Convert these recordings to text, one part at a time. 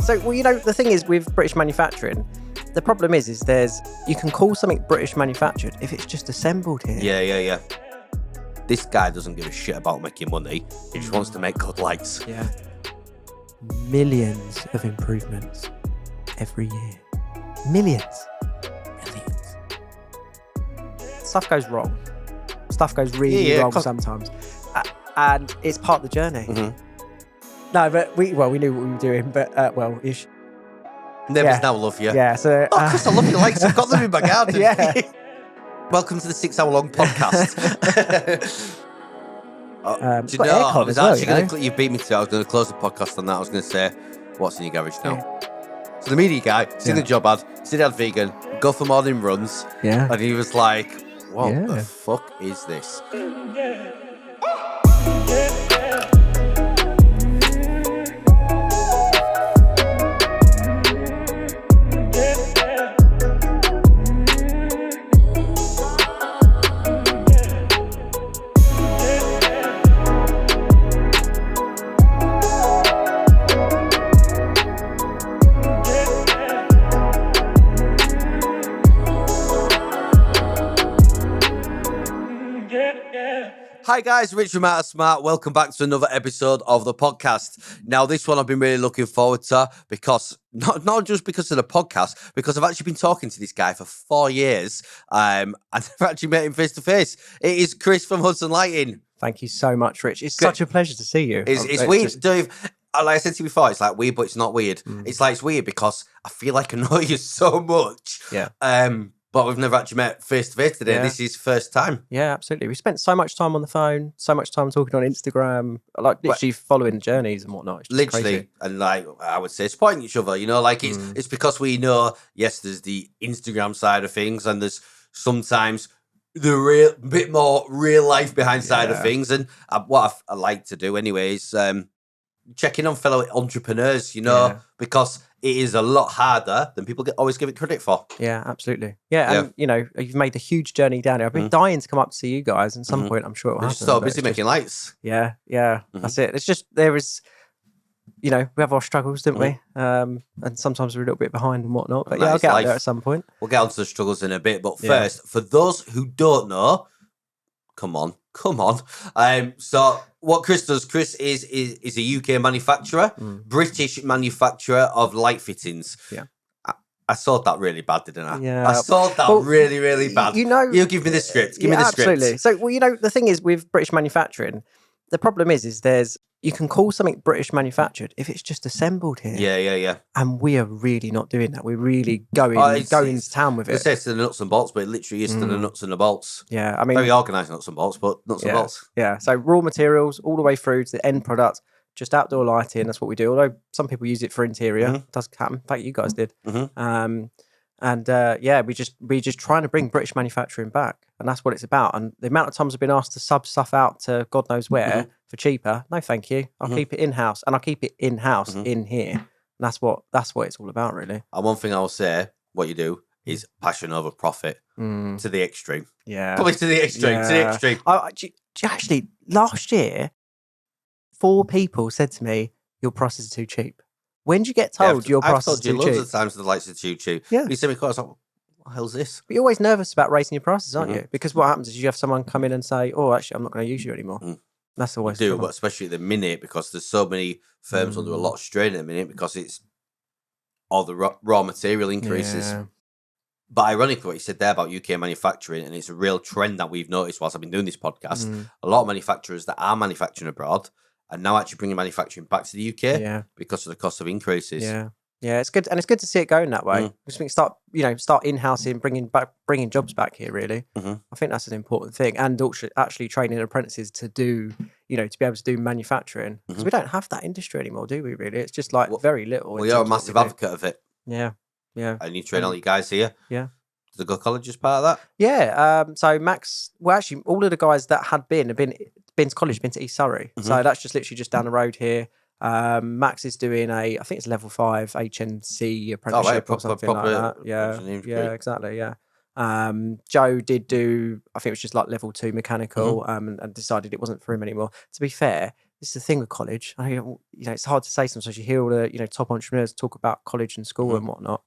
So, well, the thing is with British manufacturing, the problem is you can call something British manufactured if it's just assembled here. Yeah. This guy doesn't give a shit about making money. He just wants to make good lights. Yeah. Millions of improvements every year. Millions. Stuff goes wrong. Stuff goes really wrong sometimes. And it's part of the journey. No, but we knew what we were doing, but ish. Neighbours now love you. Yeah, so... Chris, I love your lights. I've got them in my garden. Yeah. Welcome to the 6-hour-long podcast. Do you know, I was actually going to... You beat me to it. I was going to close the podcast on that. I was going to say, what's in your garage now? Yeah. So the media guy, seen the job ad, seen the ad vegan, go for morning runs. Yeah. And he was like, what the fuck is this? Hi guys, Rich from Out of Smart. Welcome back to another episode of the podcast. Now, this one I've been really looking forward to because not just because of the podcast, because I've actually been talking to this guy for 4 years. I've actually met him face to face. It is Chris from Hudson Lighting. Thank you so much, Rich. It's such a pleasure to see you. It's weird, Dave. Like I said to you before, it's like weird, but it's not weird. It's weird because I feel like I know you so much. Yeah. But we've never actually met face to face today. Yeah. This is first time. Yeah, absolutely. We spent so much time on the phone, so much time talking on Instagram, like literally following journeys and whatnot. It's literally, crazy. And like I would say, supporting each other. Like it's because we know. Yes, there's the Instagram side of things, and there's sometimes the bit more real life behind side of things. And what I like to do anyway is check in on fellow entrepreneurs. Because it is a lot harder than people always give it credit for. Yeah, absolutely. Yeah, and you've made a huge journey down here. I've been dying to come up to see you guys, and at some point I'm sure it'll happen. Just so busy making lights. Yeah, that's it. It's just there is, we have our struggles, don't we? And sometimes we're a little bit behind and whatnot. But I'll get out there at some point. We'll get onto the struggles in a bit. But first, for those who don't know, come on. So what Chris does, Chris is a UK manufacturer, British manufacturer of light fittings. Yeah. I sold that really bad, didn't I? Yeah. I sold that really, really bad. You give me the script. Give me the script. Absolutely. So, the thing is with British manufacturing, the problem is you can call something British manufactured if it's just assembled here. Yeah. And we are really not doing that. We're really going to town with it. It says to the nuts and bolts, but it literally is to the nuts and the bolts. Yeah, I mean... Very organised nuts and bolts, but nuts and bolts. Yeah, so raw materials all the way through to the end product, just outdoor lighting, that's what we do. Although some people use it for interior. It does happen. In fact, you guys did. We just trying to bring British manufacturing back, and that's what it's about. And the amount of times I've been asked to sub stuff out to God knows where for cheaper, no thank you. I'll keep it in-house, and I'll keep it in-house in here. And that's what it's all about, really. And one thing I will say, what you do is passion over profit to the extreme. Yeah. Probably to the extreme, Yeah. to the extreme. Actually, last year, 4 people said to me, your prices are too cheap. When do you get told your prices are too cheap? I've told you loads of times the lights are too cheap. Yeah. You send me quotes, I was like, what the hell's this? But you're always nervous about raising your prices, aren't you? Because what happens is you have someone come in and say, oh, actually, I'm not going to use you anymore. That's always do, but especially at the minute, because there's so many firms under a lot of strain at the minute because it's all the raw material increases. Yeah. But ironically, what you said there about UK manufacturing, and it's a real trend that we've noticed whilst I've been doing this podcast, a lot of manufacturers that are manufacturing abroad are now actually bringing manufacturing back to the UK because of the cost of increases. Yeah, it's good, and it's good to see it going that way. Because we can start in-housing, bringing jobs back here. Really, I think that's an important thing, and actually training apprentices to do, to be able to do manufacturing, because we don't have that industry anymore, do we? Really, it's just like very little. Well, you're a massive advocate of it. Yeah. And you train all you guys here. Yeah. Did they go to college as part of that? Yeah. So Max, well, actually, all of the guys that have been to college, been to East Surrey. So that's just literally just down the road here. Max is doing I think it's level 5 HNC apprenticeship or something like that. Yeah, exactly. Yeah. Joe did do, I think it was just like level 2 mechanical, and decided it wasn't for him anymore. To be fair, this is the thing with college. It's hard to say sometimes. You hear all the top entrepreneurs talk about college and school and whatnot,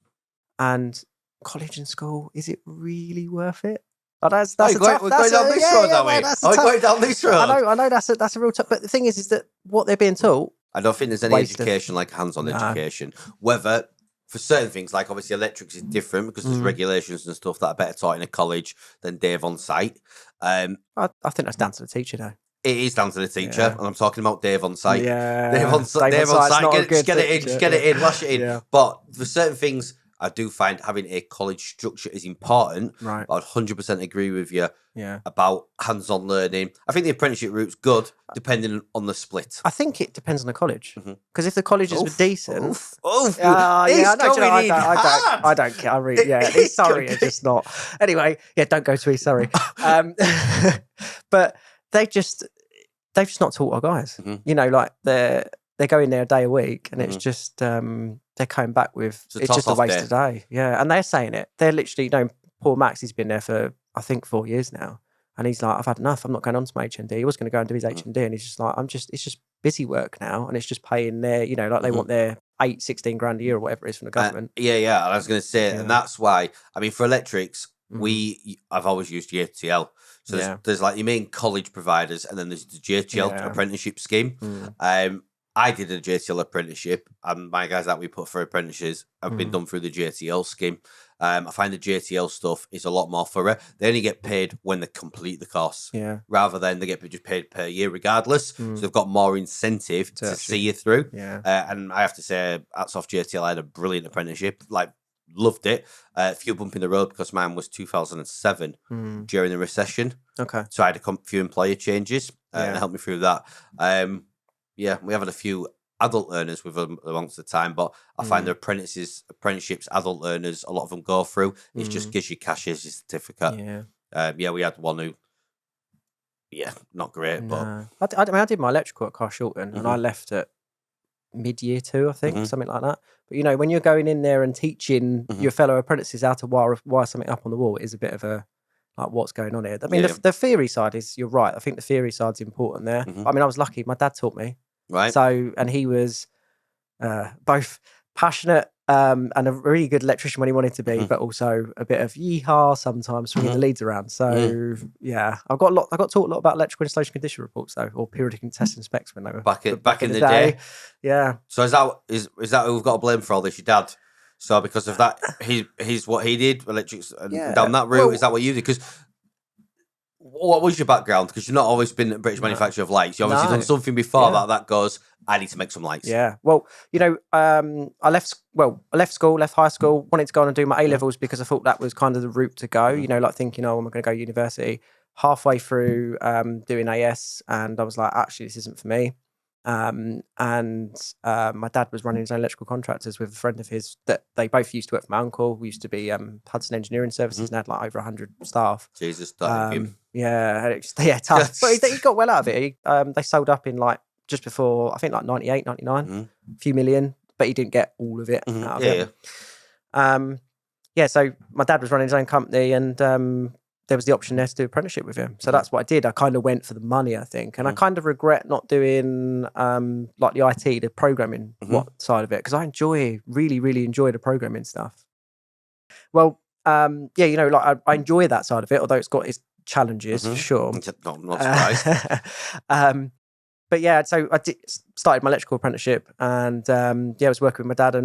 and college and school, is it really worth it? Oh, that's we're going down this road, are we? Are we going down this road? I know that's a real tough. But the thing is that what they're being taught. I don't think there's any education like hands-on education. Whether for certain things, like obviously electrics is different because there's regulations and stuff that are better taught in a college than Dave on site. I think that's down to the teacher, though. It is down to the teacher, and I'm talking about Dave on site. Yeah, Dave on site. Get it in, wash it in. Yeah. But for certain things, I do find having a college structure is important. Right. I'd 100% agree with you Yeah. about hands-on learning. I think the apprenticeship route's good, depending on the split. I think it depends on the college. Because if the colleges were decent... I don't care. East Surrey are just not... Anyway, don't go to East Surrey. But they've just not taught our guys. Like they go in there a day a week, and it's just they're coming back with it's just a waste of day. Yeah, and they're saying it. They're literally, poor Max. He's been there for I think 4 years now, and he's like, I've had enough. I'm not going on to my HND. He was going to go and do his HND, and he's just like, it's just busy work now, and it's just paying their, like they want their 16 grand a year or whatever it is from the government. Yeah. I was going to say, and that's why. I mean, for electrics, I've always used JTL. So there's like your main college providers, and then there's the JTL apprenticeship scheme. I did a JTL apprenticeship, and my guys that we put for apprentices have been done through the JTL scheme. I find the JTL stuff is a lot more thorough. They only get paid when they complete the course, rather than they get just paid per year regardless. So they've got more incentive to see you through. And I have to say, hats off JTL. I had a brilliant apprenticeship. Like, loved it. A few bump in the road because mine was 2007 during the recession. Okay. So I had a few employer changes and helped me through that. We have had a few adult learners with them amongst the time, but I find the apprenticeships, adult learners, a lot of them go through. It just gives you cash as your certificate. We had one who, not great. No. But I did my electrical at Carshalton, and I left at mid-year 2, I think, something like that. But when you're going in there and teaching your fellow apprentices how to wire something up on the wall, it is a bit of a like, what's going on here? I mean, the theory side is, you're right. I think the theory side's important there. I mean, I was lucky. My dad taught me. Right. So, and he was both passionate and a really good electrician when he wanted to be, but also a bit of yeehaw sometimes, swinging the leads around. So, I got taught a lot about electrical installation condition reports, though, or periodic and test and specs when they were back in the day. Yeah. So is that who we've got to blame for all this? Your dad. So because of that, he's what he did, electrics, and down that route. Is that what you did? Because what was your background? Because you've not always been a British manufacturer of lights. You obviously done something before that goes, I need to make some lights. Yeah. Well, I left school, left high school, wanted to go on and do my A-levels because I thought that was kind of the route to go, like thinking, I'm going to go to university. Halfway through doing AS, and I was like, actually, this isn't for me. My dad was running his own electrical contractors with a friend of his that they both used to work for my uncle. We used to be Hudson Engineering Services and had like over 100 staff. Jesus, tough. But he got well out of it. They sold up in like just before, I think like 98, 99, a few million, but he didn't get all of it out of it. So my dad was running his own company, and there was the option there to do apprenticeship with him. So that's what I did. I kind of went for the money, I think. And I kind of regret not doing like the IT, the programming side of it, because I really, really enjoy the programming stuff. Well, like I enjoy that side of it, although it's got its challenges for sure. Not surprised. So I started my electrical apprenticeship, and I was working with my dad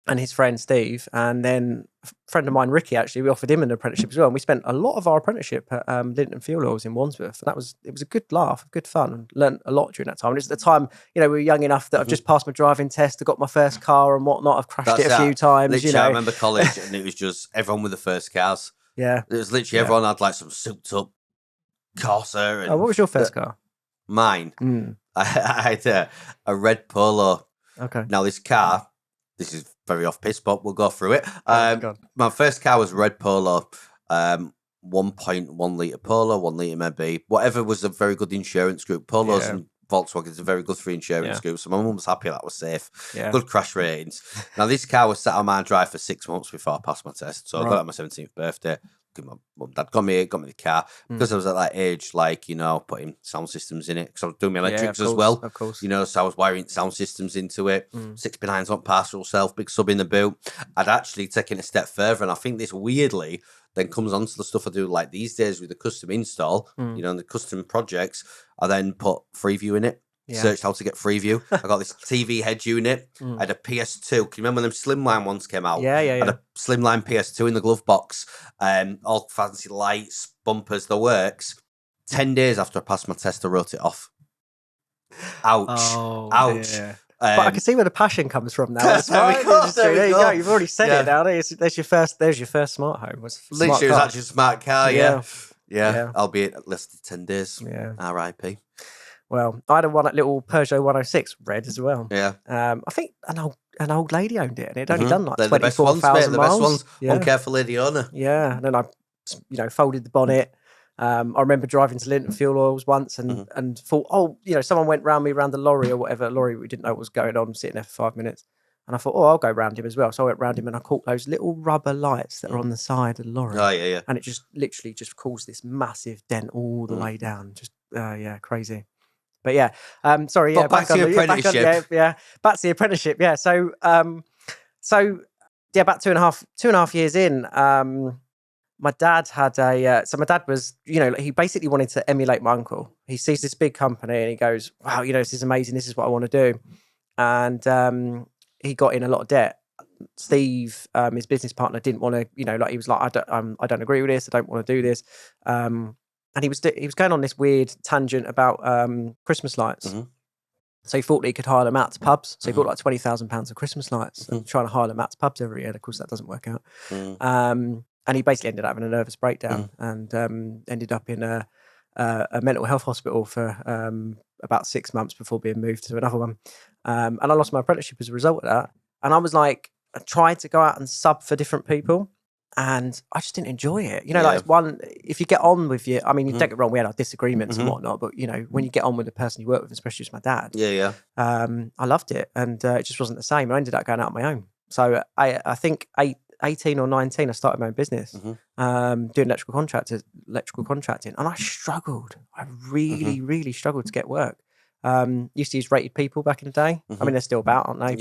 and his friend Steve, and then a friend of mine, Ricky, actually, we offered him an apprenticeship as well. And we spent a lot of our apprenticeship at Linton Fuel Oils in Wandsworth, and it was a good laugh, good fun, and learned a lot during that time. And it's at the time, we were young enough that I've just passed my driving test, I got my first car and whatnot. I've crashed it a few times. Literally, I remember college, and it was just everyone with the first cars. Yeah, it was literally everyone had like some souped up Corsa. And what was your first car? Mine, I had a red Polo. Okay. Now this car. This is very off piss, but we'll go through it. My first car was red Polo, 1.1 litre Polo, 1 litre maybe. Whatever was a very good insurance group. Polos and Volkswagens are very good for insurance groups. So my mum was happy that was safe. Yeah. Good crash ratings. Now this car was sat on my drive for 6 months before I passed my test. So I got it on my 17th birthday. my mum and dad got me the car because I was at that age, like, putting sound systems in it because I was doing my electrics as well. Of course. So I was wiring sound systems into it. 6x9s on partial self, big sub in the boot. I'd actually taken it a step further, and I think this weirdly then comes on to the stuff I do like these days with the custom install, and the custom projects. I then put Freeview in it. Yeah. Searched how to get Freeview. I got this TV head unit. I had a PS2. Can you remember when them Slimline ones came out? Yeah. I had a Slimline PS2 in the glove box. All fancy lights, bumpers, the works. 10 days after I passed my test, I wrote it off. Ouch. Ouch. Dear. But I can see where the passion comes from now. That's There we go. There you go. You've already said it now. There's your first smart home. Literally, it was actually a smart car. Yeah. Yeah. Albeit less than 10 days. Yeah. R.I.P. Well, I had a little Peugeot 106 red as well. Yeah. I think an old lady owned it, and it had only done like They're 24,000 the miles. best ones. Yeah. Uncareful lady owner. Yeah, and then I, folded the bonnet. I remember driving to Linton Fuel Oils once and thought, someone went round me around the lorry or whatever. Lorry, we didn't know what was going on, sitting there for 5 minutes. And I thought, I'll go round him as well. So I went round him and I caught those little rubber lights that are on the side of the lorry. Oh, yeah. And it just literally just caused this massive dent all the way down. Just, crazy. But yeah, sorry. But back to your apprenticeship. Back to the apprenticeship. Yeah. So, about two and a half years in, my dad had my dad was, he basically wanted to emulate my uncle. He sees this big company and he goes, wow, this is amazing. This is what I want to do. And he got in a lot of debt. Steve, his business partner, didn't want to, he was like, I don't agree with this. I don't want to do this. And he was going on this weird tangent about Christmas lights. So he thought that he could hire them out to pubs. So he bought like £20,000 of Christmas lights and trying to hire them out to pubs every year. And of course, that doesn't work out. And he basically ended up having a nervous breakdown and ended up in a mental health hospital for about 6 months before being moved to another one. And I lost my apprenticeship as a result of that. And I was like, I tried to go out and sub for different people. And I just didn't enjoy it. If you get on with you don't get wrong, we had our disagreements and whatnot, but when you get on with the person you work with, especially with my dad, I loved it. And it just wasn't the same. I ended up going out on my own. So I think 18 or 19, I started my own business, doing electrical contracting. And I struggled. I really, really struggled to get work. Used to use Rated People back in the day. I mean, they're still about, aren't they?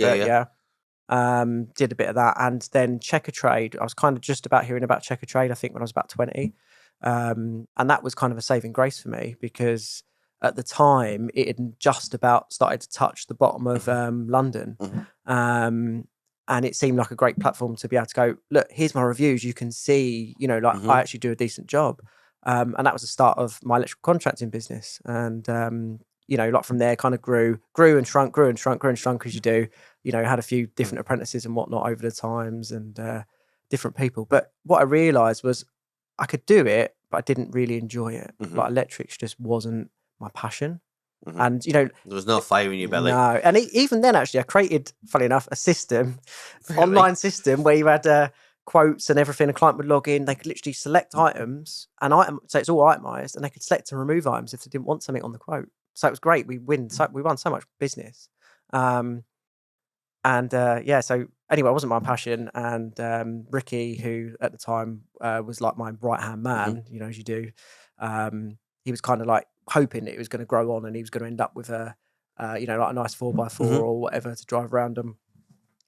Did a bit of that, and then Checker Trade. I was kind of just about hearing about Checker Trade, I think, when I was about 20, and that was kind of a saving grace for me because at the time it had just about started to touch the bottom of London, and it seemed like a great platform to be able to go, look, here's my reviews. You can see, I actually do a decent job, and that was the start of my electrical contracting business, and from there kind of grew and shrunk as you do. Had a few different apprentices and whatnot over the times and different people. But what I realised was I could do it, but I didn't really enjoy it. Like electrics just wasn't my passion. And, there was no fire in your belly. No. And even then, actually, I created, funny enough, a system, online system where you had quotes and everything. A client would log in. They could literally select items so it's all itemised, and they could select and remove items if they didn't want something on the quote. So it was great. We won so much business. So anyway, it wasn't my passion. And Ricky, who at the time was like my right-hand man, as you do, he was kind of like hoping that it was going to grow on and he was going to end up with a nice 4x4 or whatever to drive around them.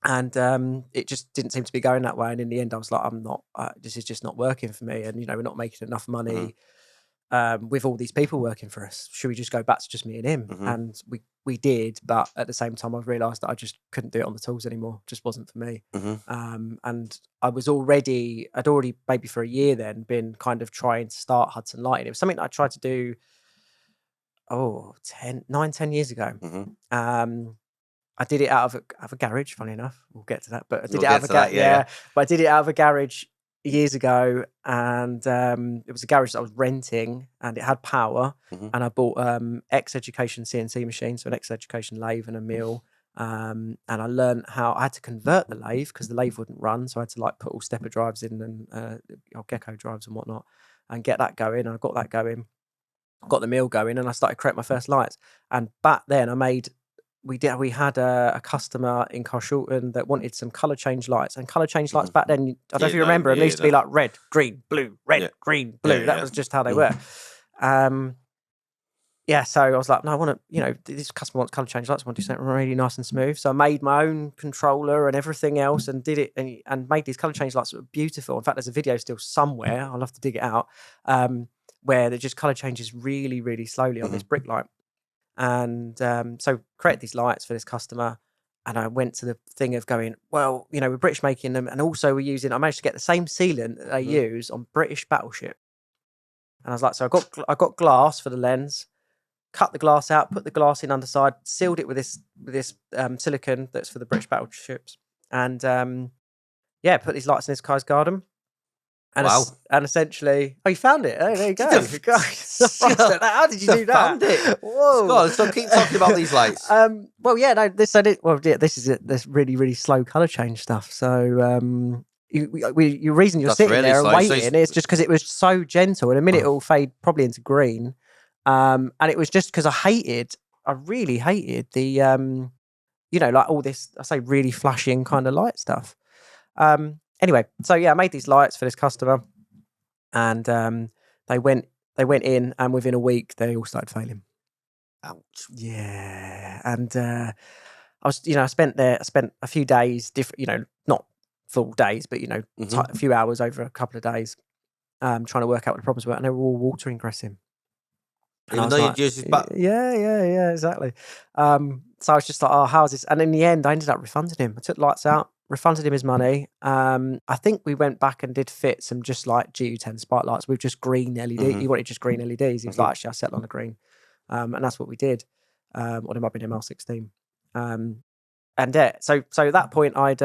And it just didn't seem to be going that way. And in the end, I was like, this is just not working for me. And, we're not making enough money. With all these people working for us, should we just go back to just me and him? And we did, but at the same time I realised that I just couldn't do it on the tools anymore. It just wasn't for me. And I'd already maybe for a year then been kind of trying to start Hudson Lighting. It was something that I tried to do 10 years ago. I did it out of a garage, funny enough. We'll get to that, but I did it out of a garage. But I did it out of a garage years ago, and it was a garage that I was renting, and it had power. And I bought X Education CNC machine, so an X Education lathe and a mill. And I learned how I had to convert the lathe because the lathe wouldn't run, so I had to put all stepper drives in and gecko drives and whatnot, and get that going. And I got that going, got the mill going, and I started creating my first lights. And back then, I made we had a customer in Carshalton that wanted some color change lights, and color change lights back then, I don't know if you remember them, they used to be like red, green, blue, red, green, blue. That was just how they were. So I was like, no, I want to, this customer wants color change lights. I want to do something really nice and smooth. So I made my own controller and everything else and did it and made these color change lights that were beautiful. In fact, there's a video still somewhere. I'll have to dig it out, where they just color changes really, really slowly on this brick light. And so created these lights for this customer. And I went to the thing of going, well, we're British making them. And also I managed to get the same sealant that they use on British battleship. And I was like, so I got glass for the lens, cut the glass out, put the glass in underside, sealed it with this silicone that's for the British battleships, and put these lights in this guy's garden. And and essentially, you found it. Oh, there you go. How did you do that? Found it. Whoa! God, so keep talking about these lights. This is it. This really, really slow color change stuff. So your reason you're sitting there and waiting is just because it was so gentle. In a minute, it will fade probably into green. And it was just because I really hated the, like all this, I say really flashing kind of light stuff. Anyway, so I made these lights for this customer, and they went in, and within a week they all started failing. Ouch. Yeah. And I spent a few days, not full days, but a few hours over a couple of days, trying to work out what the problems were, and they were all water ingressing. Even though you'd used his back. Yeah, exactly. So I was just like, oh, how's this? And in the end, I ended up refunding him. I took lights out, refunded him his money. I think we went back and did fit some just like GU10 spotlights with just green LED. He wanted just green LEDs. He was like, actually, I settled on the green. And that's what we did. Or it might be an ML16. So at that point, I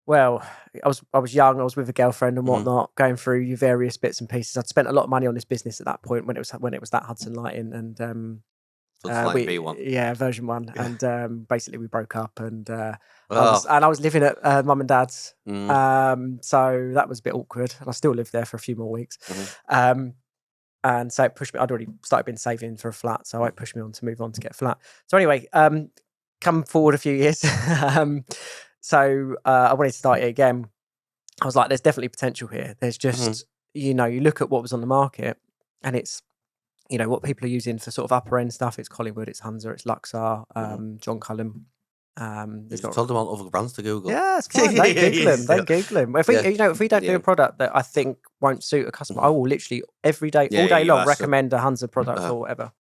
was young. I was with a girlfriend and whatnot, going through your various bits and pieces. I'd spent a lot of money on this business at that point when it was that Hudson Lighting and V1. Yeah, version 1. Yeah. And basically we broke up, and I was living at mum and dad's. So that was a bit awkward, and I still lived there for a few more weeks. And so it pushed me. I'd already been saving for a flat, so it pushed me on to move on to get a flat. So anyway, come forward a few years. So I wanted to start it again. I was like, there's definitely potential here. There's just, you look at what was on the market, and it's, what people are using for sort of upper end stuff. It's Collingwood, it's Hunza, it's Luxar, John Cullen. You just told them all other brands to Google. Yeah, it's fine. Don't Google them. Don't Google them. If we don't do a product that I think won't suit a customer, I will literally every day, all day long, recommend a Hunza product or whatever.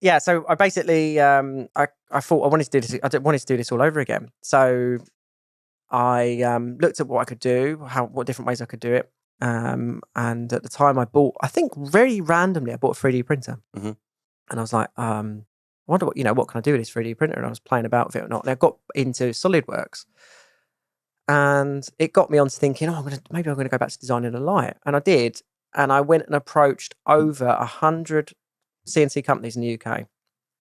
Yeah, so I basically, I thought I wanted to do this. I wanted to do this all over again. So I looked at what I could do, what different ways I could do it. And at the time, I think very randomly, I bought a 3D printer, and I was like, I wonder what can I do with this 3D printer? And I was playing about with it or not. And I got into SolidWorks, and it got me onto thinking, maybe I'm gonna go back to designing a light, and I did. And I went and approached over 100 CNC companies in the UK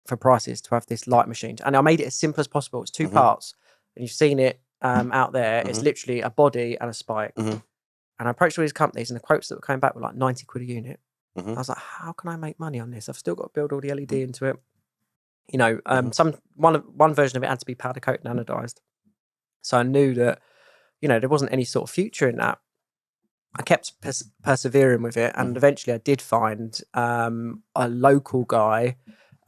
for prices to have this light machine, and I made it as simple as possible. It's 2 parts, and you've seen it out there. It's literally a body and a spike. And I approached all these companies, and the quotes that were coming back were like 90 quid a unit. I was like, how can I make money on this? I've still got to build all the LED into it. One version of it had to be powder coated and anodized. So I knew that, there wasn't any sort of future in that. I kept persevering with it, and eventually I did find a local guy,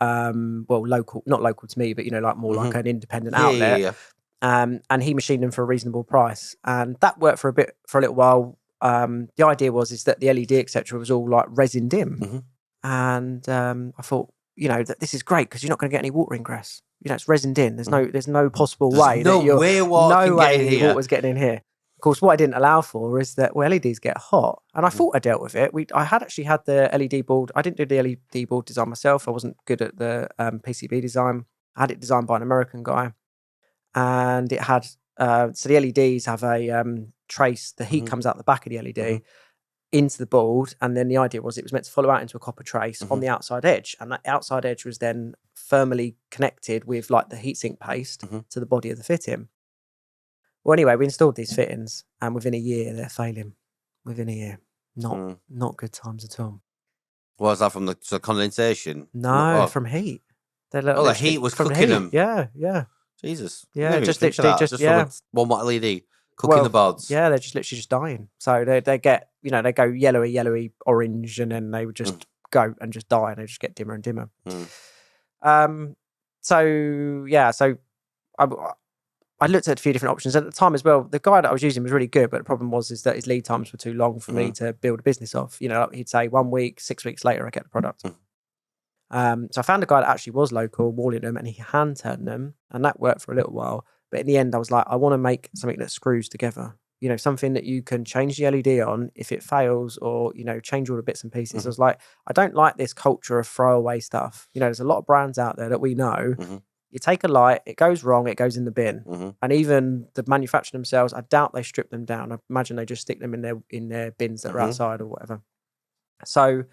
local, not local to me, but more like an independent outlet. Yeah. And he machined them for a reasonable price, and that worked for a little while. The idea is that the LED etc. was all like resin dim, and I thought, that this is great because you're not going to get any water ingress. It's resin dim. There's no possible way. Water's getting in here. Of course, what I didn't allow for is that LEDs get hot, and I thought I dealt with it. I had actually had the LED board. I didn't do the LED board design myself. I wasn't good at the PCB design. I had it designed by an American guy, and it had so the LEDs have a trace. The heat comes out the back of the LED into the board, and then the idea was it was meant to follow out into a copper trace on the outside edge, and that outside edge was then firmly connected with like the heatsink paste to the body of the fitting. Well, anyway, we installed these fittings, and within a year, they're failing. Within a year. Not good times at all. Was that from the condensation? No, from heat. The heat was cooking them. Yeah. Jesus. Yeah, just literally, just from a 1 watt LED cooking the boards. Yeah, they're just literally just dying. So they get, they go yellowy, orange, and then they would just go and just die, and they just get dimmer and dimmer. So I looked at a few different options at the time as well. The guy that I was using was really good, but the problem was that his lead times were too long for me to build a business off. He'd say 1 week, 6 weeks later, I get the product. So I found a guy that actually was local, walling them, and he hand turned them, and that worked for a little while. But in the end, I was like, I want to make something that screws together. Something that you can change the LED on if it fails, or change all the bits and pieces. I was like, I don't like this culture of throwaway stuff. There's a lot of brands out there that we know. You take a light, it goes wrong, it goes in the bin. And even the manufacturer themselves, I doubt they strip them down. I imagine they just stick them in their bins that are outside or whatever. So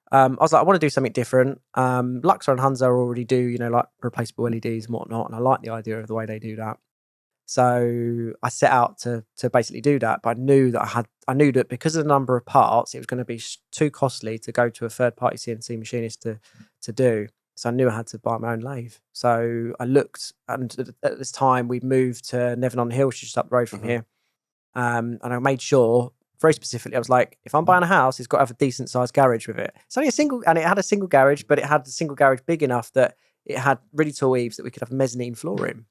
I was like, I want to do something different. Luxor and Hunza already do, like replaceable LEDs and whatnot, and I like the idea of the way they do that. So I set out to basically do that, but I knew that because of the number of parts, it was going to be too costly to go to a third-party CNC machinist to do. So I knew I had to buy my own lathe. So I looked, and at this time we moved to Nevin-on-the-Hill, which is just up the road from here. And I made sure, very specifically, I was like, if I'm buying a house, it's got to have a decent sized garage with it. It's only and it had a single garage, but it had a single garage big enough that it had really tall eaves that we could have mezzanine flooring.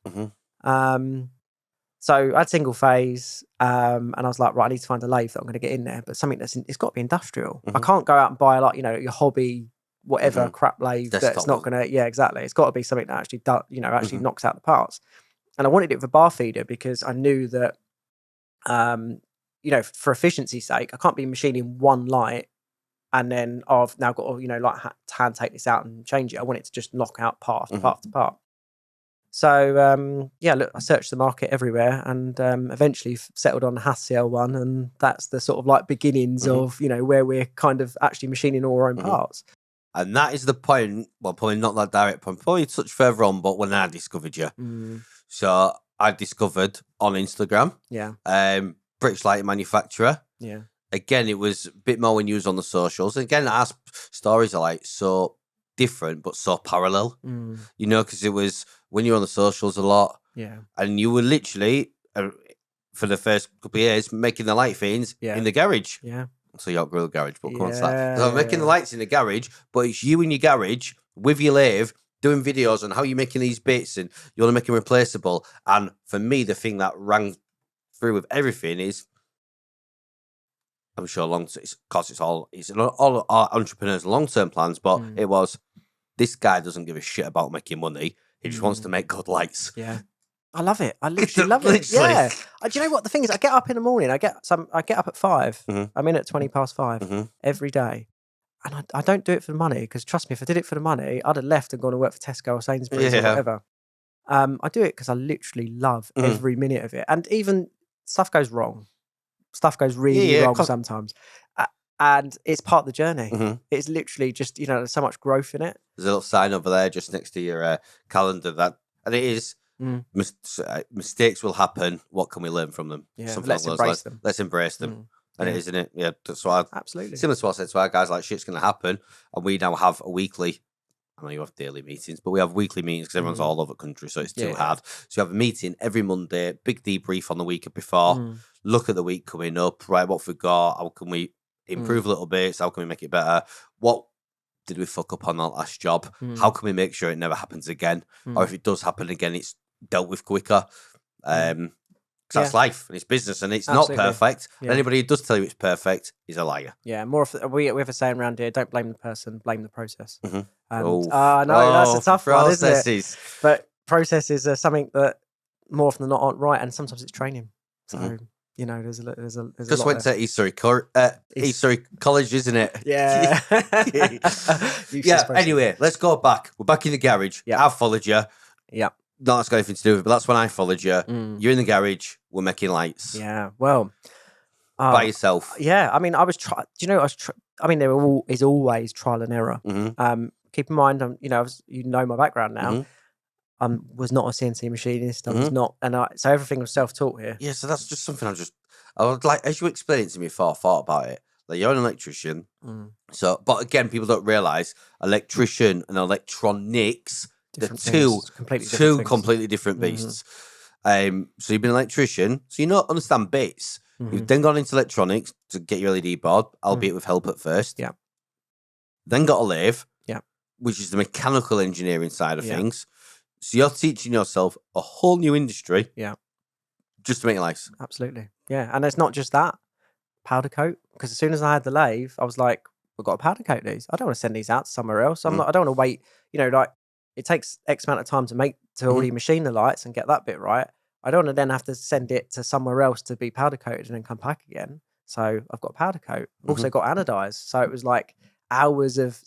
So I had single phase, and I was like, right, I need to find a lathe that I'm going to get in there, but something it's got to be industrial. I can't go out and buy your hobby, whatever crap lathe that's not going to, exactly. It's got to be something that actually does, actually knocks out the parts. And I wanted it with a bar feeder because I knew that, for efficiency's sake, I can't be machining one light and then I've now got to, hand take this out and change it. I want it to just knock out part after part after part. So, look, I searched the market everywhere and eventually settled on the Hassiel one. And that's the sort of beginnings of, where we're kind of actually machining all our own parts. And that is the point, well, probably not that direct point, probably a touch further on, but when I discovered you. So I discovered on Instagram, British lighting manufacturer. Yeah. Again, it was a bit more when you was on the socials. And again, our stories are so different, but so parallel, because it was when you were on the socials a lot. Yeah. And you were literally, for the first couple of years, making the light fittings in the garage. Yeah. So York Grill garage, but come on to that. So I'm making the lights in the garage, but it's you in your garage with your lathe doing videos on how you're making these bits and you want to make them replaceable. And for me, the thing that rang through with everything is, I'm sure it's all our entrepreneurs' long-term plans, but it was, this guy doesn't give a shit about making money. He just wants to make good lights. Yeah. I love it. I literally love it. Yeah. Do you know what the thing is? I get up in the morning. I get up at 5. I'm in at 20:05 every day, and I don't do it for the money because trust me, if I did it for the money, I'd have left and gone to work for Tesco or Sainsbury's or whatever. I do it because I literally love every minute of it, and even stuff goes wrong. Stuff goes really wrong sometimes, and it's part of the journey. It's literally just there's so much growth in it. There's a little sign over there just next to your calendar and it is. Mistakes will happen. What can we learn from them? Yeah, let's embrace them. Let's embrace them. And it is, isn't it? Yeah, that's why. Absolutely. Similar to what I said to our guys, shit's going to happen. And we now have a weekly, I know you have daily meetings, but we have weekly meetings because everyone's all over the country, so it's too hard. So you have a meeting every Monday, big debrief on the week before, look at the week coming up, right, what have we got, how can we improve a little bit, how can we make it better, what did we fuck up on that last job, how can we make sure it never happens again, or if it does happen again, it's dealt with quicker. Because that's life and it's business and it's not perfect. And anybody who does tell you it's perfect is a liar. Yeah, we have a saying around here: don't blame the person, blame the process. And that's a tough one, isn't it? But processes are something that more often than not aren't right, and sometimes it's training. So there's a just went to East Surrey College, isn't it? Yeah. Anyway, let's go back. We're back in the garage. I've followed you. Yeah. Not that's got anything to do with it, but that's when I followed you. You're in the garage. We're making lights. Yeah. Well, by yourself. Yeah. I mean, I was trying. Do you know? There is always trial and error. Keep in mind, my background now. I was not a CNC machinist. I was not, so everything was self-taught here. Yeah. So that's just something I would like, as you explained it to me before, I thought about it. Like, you're an electrician. So, but again, people don't realize electrician and electronics Different They're two things, completely different things. completely different beasts. So you've been an electrician, so you not understand bits. You've then gone into electronics to get your LED board, albeit with help at first. Yeah. Then got a lathe, Yeah. which is the mechanical engineering side of Yeah. things. So you're teaching yourself a whole new industry. Yeah. Just to make it nice. Absolutely. Yeah. And it's not just that powder coat, because as soon as I had the lathe, I was like, we've got to powder coat these. I don't want to send these out to somewhere else. I don't want to wait, like it takes X amount of time to already machine the lights and get that bit right. I don't want to then have to send it to somewhere else to be powder coated and then come back again. So I've got powder coat. I've also got anodized. So it was like hours of,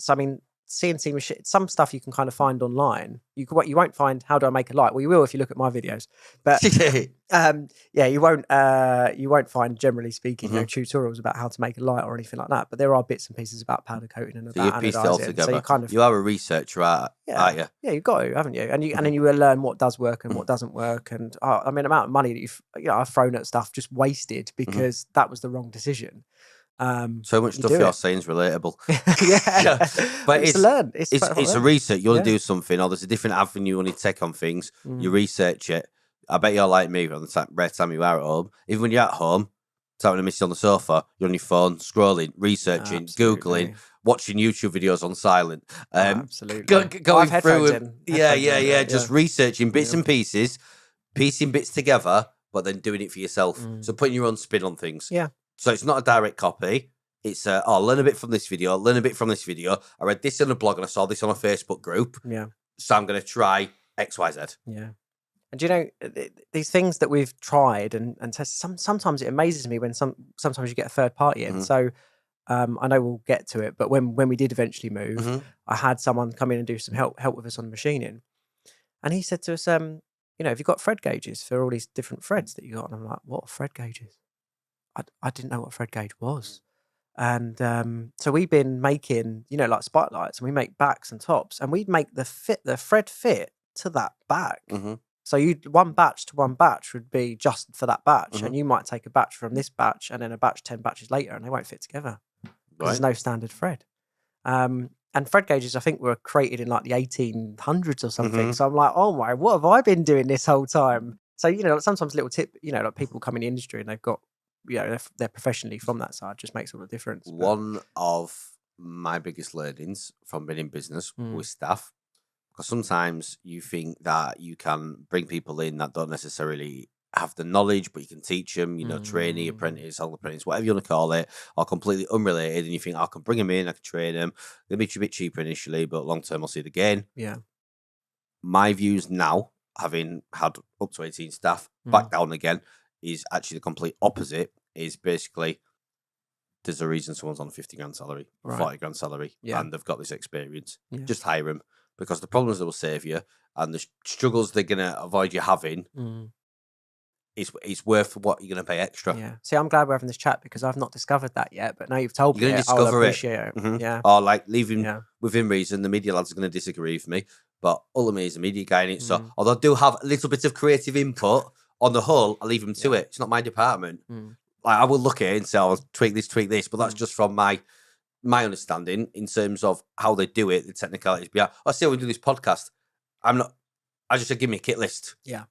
CNC machine, some stuff you can kind of find online. You won't find how do I make a light. Well, you will if you look at my videos, but you won't find, generally speaking, tutorials about how to make a light or anything like that. But there are bits and pieces about powder coating and so about you pieced it all anodizing. together. So you are a researcher, aren't you? Yeah, you've got to, haven't you? And and then you will learn what does work and what doesn't work. And the amount of money that I've thrown at stuff just wasted because that was the wrong decision. So much stuff you're saying is relatable. But it's to learn. It's a research. You want to do something, or there's a different avenue you want to take on things. You research it. I bet you're like me on the rare time you are at home. Even when you're at home, having a miss on the sofa, you're on your phone, scrolling, researching, Googling, watching YouTube videos on silent. Absolutely. Going through just researching bits and pieces, piecing bits together, but then doing it for yourself. So putting your own spin on things. Yeah. So it's not a direct copy. It's learn a bit from this video, learn a bit from this video. I read this on a blog and I saw this on a Facebook group. Yeah. So I'm going to try X, Y, Z. Yeah. And these things that we've tried and tested, sometimes it amazes me when sometimes you get a third party in. So I know we'll get to it, but when we did eventually move, I had someone come in and do some help with us on machining. And he said to us, have you got thread gauges for all these different threads that you got? And I'm like, what are thread gauges? I didn't know what a thread gauge was. And so we've been making, like spotlights, and we make backs and tops, and we'd make the thread fit to that back. So one batch to one batch would be just for that batch, and you might take a batch from this batch and then a batch 10 batches later, and they won't fit together because there's no standard thread. And thread gauges, I think, were created in like the 1800s or something. So I'm like, oh my, what have I been doing this whole time? So sometimes little tip, like people come in the industry and they've got, they're professionally from that side, just makes all the difference. One of my biggest learnings from being in business with staff, because sometimes you think that you can bring people in that don't necessarily have the knowledge, but you can teach them, trainee, apprentice, whole apprentice, whatever you want to call it, or completely unrelated, and you think, I can bring them in, I can train them, they'll be a bit cheaper initially, but long term I'll see the gain. Yeah. My views now, having had up to 18 staff, back down again, is actually the complete opposite. Is basically, there's a reason someone's on a 50 grand salary, 40 grand salary, and they've got this experience. Just hire them, because the problems that will save you and the struggles they're going to avoid you having is worth what you're going to pay extra. Yeah. See, I'm glad we're having this chat because I've not discovered that yet, but now you've told me, I'll appreciate it. Yeah. Or like leaving within reason, the media lads are going to disagree with me, but ultimately he's a media guy in it. So although I do have a little bit of creative input, on the whole, I leave them to it. It's not my department. Like, I will look at it and say, I'll tweak this, but that's just from my understanding in terms of how they do it, the technicalities behind. I say we do this podcast. I just said, give me a kit list. Yeah.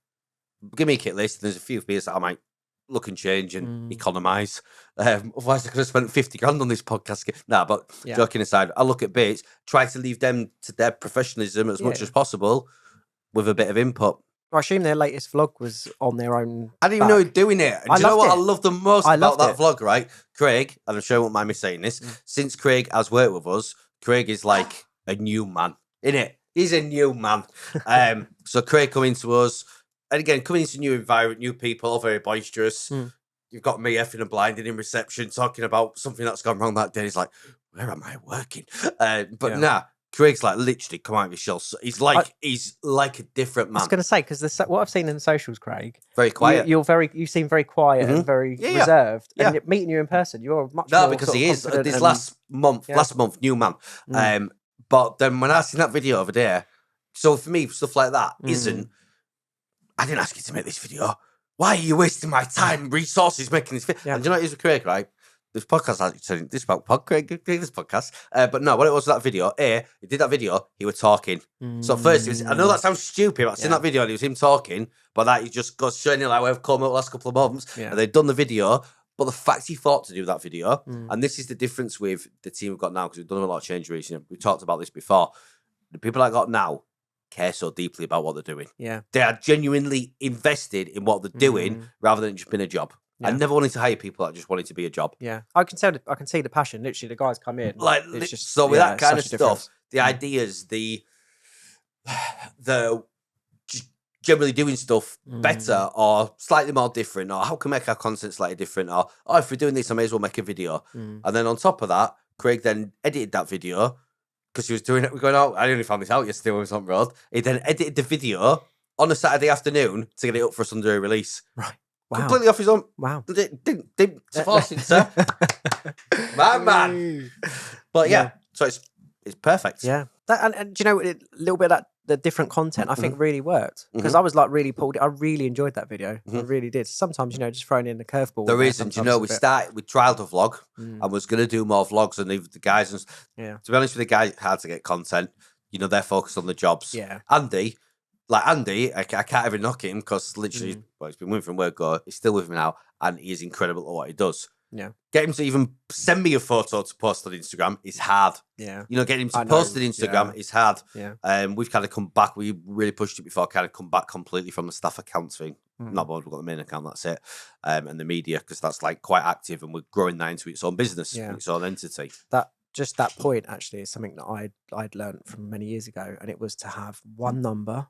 Give me a kit list. There's a few bits that I might look and change and economise. Otherwise, I could have spent 50 grand on this podcast. But joking aside, I look at bits, try to leave them to their professionalism as much as possible with a bit of input. I assume their latest vlog was on their own. I didn't even know he was doing it. And do you know what I love the most about that vlog, right? Craig, and I'm sure he won't mind me saying this, since Craig has worked with us, Craig is like a new man, innit? He's a new man. So Craig coming to us, and again, coming into a new environment, new people, all very boisterous. You've got me effing and blinded in reception, talking about something that's gone wrong that day. He's like, where am I working? Craig's like literally come out of his shell. He's like a different man. I was going to say, because what I've seen in the socials, Craig, very quiet. You seem very quiet and very reserved. Yeah. And meeting you in person, you're much more because he is this last month, new man. But then when I seen that video over there, so for me, stuff like that isn't. I didn't ask you to make this video. Why are you wasting my time, resources making this video? And do you know what it is with Craig, right? this podcast actually this about this podcast. But no, what it was that video, he did that video, he was talking. So at first, I know that sounds stupid, but I've seen that video and it was him talking, but that he just goes showing you like we've come out the last couple of months, and they've done the video. But the fact he thought to do that video, and this is the difference with the team we've got now, because we've done a lot of change recently. We've talked about this before. The people I got now care so deeply about what they're doing. Yeah. They are genuinely invested in what they're doing rather than just being a job. I never wanted to hire people that just wanted to be a job. Yeah. I can see the passion. Literally, the guys come in. Like, it's just, so with that kind of stuff, the Mm. ideas, the generally doing stuff better or slightly more different, or how can we make our content slightly different, or if we're doing this, I may as well make a video. And then on top of that, Craig then edited that video because he was doing it. We're going out. I only found this out yesterday when I was on road. He then edited the video on a Saturday afternoon to get it up for a Sunday release. Right. Wow. Completely off his own. Wow. Didn't force it, sir. My man. But yeah, so it's perfect. Yeah. And do you know, a little bit of the different content I think really worked, because I was like really pulled. I really enjoyed that video. I really did. Sometimes, you know, just throwing in the curveball. There is, and you know, we trialed a vlog and was going to do more vlogs, and the guys, to be honest with the guys, hard to get content. You know, they're focused on the jobs. Yeah. Andy, I can't even knock him because literally, he's been with me from work, he's still with me now, and he is incredible at what he does. Yeah. Get him to even send me a photo to post on Instagram is hard. Yeah. You know, getting him to post on Instagram is hard. Yeah. We've kind of come back. We really pushed it before, kind of come back completely from the staff accounts thing. Not bothered, we've got the main account, that's it. And the media, because that's like quite active, and we're growing that into its own business, its own entity. Just that point actually is something that I'd learned from many years ago, and it was to have one number,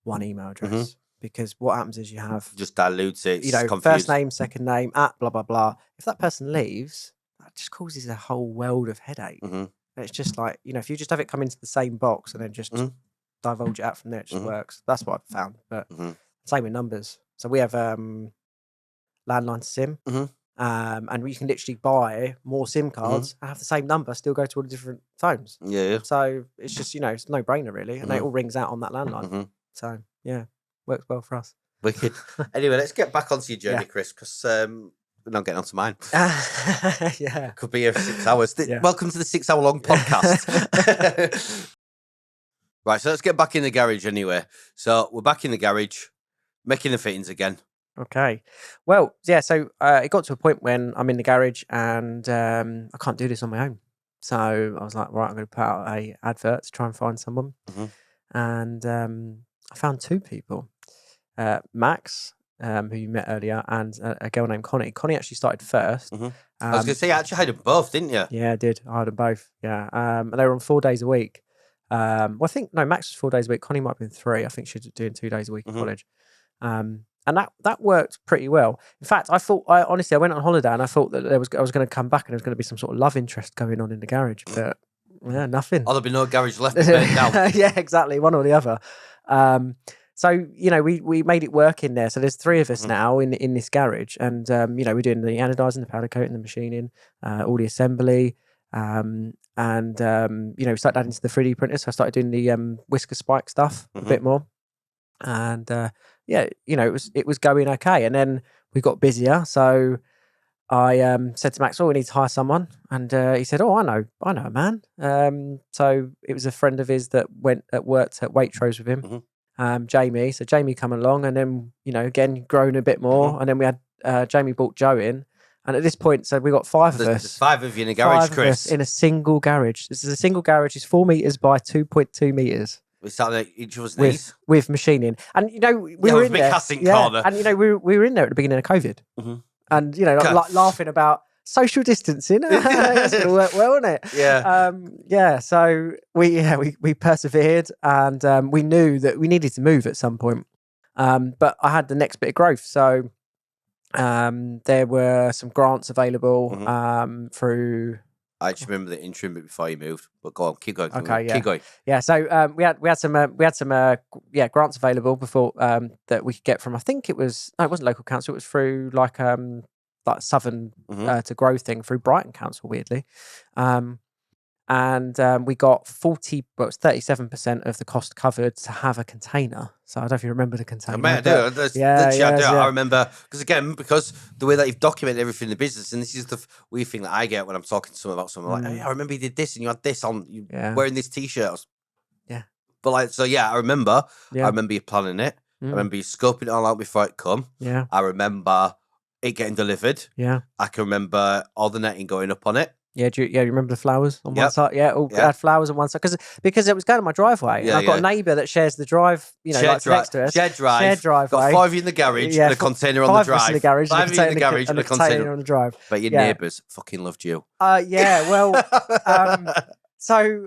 one email address. Because what happens is you have just dilutes it. You know, confused. First name, second name, at blah blah blah. If that person leaves, that just causes a whole world of headache. And it's just like, you know, if you just have it come into the same box and then just divulge it out from there, it just works. That's what I've found. But same with numbers. So we have landline to SIM, and you can literally buy more SIM cards and have the same number, still go to all the different phones. Yeah. So it's just, you know, it's a no brainer really, and it all rings out on that landline. So yeah. Works well for us. Wicked. Anyway, let's get back onto your journey, Chris, because we're not getting onto mine. Yeah. Could be here for 6 hours. Welcome to the 6 hour long podcast. Right, so let's get back in the garage anyway. So we're back in the garage, making the fittings again. Okay. Well, yeah, so it got to a point when I'm in the garage and I can't do this on my own. So I was like, right, I'm going to put out a advert to try and find someone. And I found two people. Max, who you met earlier, and a girl named Connie. Connie actually started first. I was going to say, you actually had them both, didn't you? Yeah, I did. I had them both. Yeah. And they were on 4 days a week. Well, I think, no, Max was 4 days a week. Connie might have been 3. I think she was doing 2 days a week in college. And that worked pretty well. In fact, honestly, I went on holiday and I thought that I was going to come back and there was going to be some sort of love interest going on in the garage, but yeah, nothing. Oh, there'll be no garage left now. Yeah, exactly. One or the other. So, you know, we made it work in there. So there's 3 of us now in this garage, and you know, we're doing the anodizing, the powder coating, the machining, all the assembly, and you know, we started adding to the 3D printers. So I started doing the whisker spike stuff a bit more, and yeah, you know, it was going okay. And then we got busier, so I said to Max, "Oh, we need to hire someone," and he said, "Oh, I know a man." So it was a friend of his that worked at Waitrose with him, Jamie. So Jamie come along, and then, you know, again grown a bit more, and then we had Jamie brought Joe in, and at this point, so we got 5 of us. There's 5 of you in a garage, 5 Chris. in a single garage. This is a single garage. It's 4 meters by 2.2 meters. We sat at each other's knees with machining, and you know, we were in there. Corner. And you know, we were in there at the beginning of COVID. And, you know, like laughing about social distancing. It's going to work well, isn't it? Yeah. Yeah. So we persevered, and we knew that we needed to move at some point. But I had the next bit of growth. So there were some grants available through. I actually remember the interim bit before you moved, but go on, keep going. Okay, keep going. Yeah, so we had some grants available before that we could get from, I think it wasn't local council, it was through like Southern to Grow thing through Brighton Council, weirdly, and And we got 37% of the cost covered to have a container. So I don't know if you remember the container. I do. I remember, because the way that you've documented everything in the business, and this is the weird thing that I get when I'm talking to someone about something, like, hey, I remember you did this and you had this on, you wearing this t-shirt. Yeah. But I remember. Yeah. I remember you planning it. I remember you scoping it all out before it come. Yeah. I remember it getting delivered. Yeah. I can remember all the netting going up on it. Yeah, you remember the flowers on one side? Yeah, had flowers on one side because it was going to my driveway. Yeah, and I've got a neighbour that shares the drive, next to us. Shared driveway. Got 5 of you in the garage and a container on the drive. 5 in the garage, 5 of you in the garage and a container on the drive. But your neighbours fucking loved you. So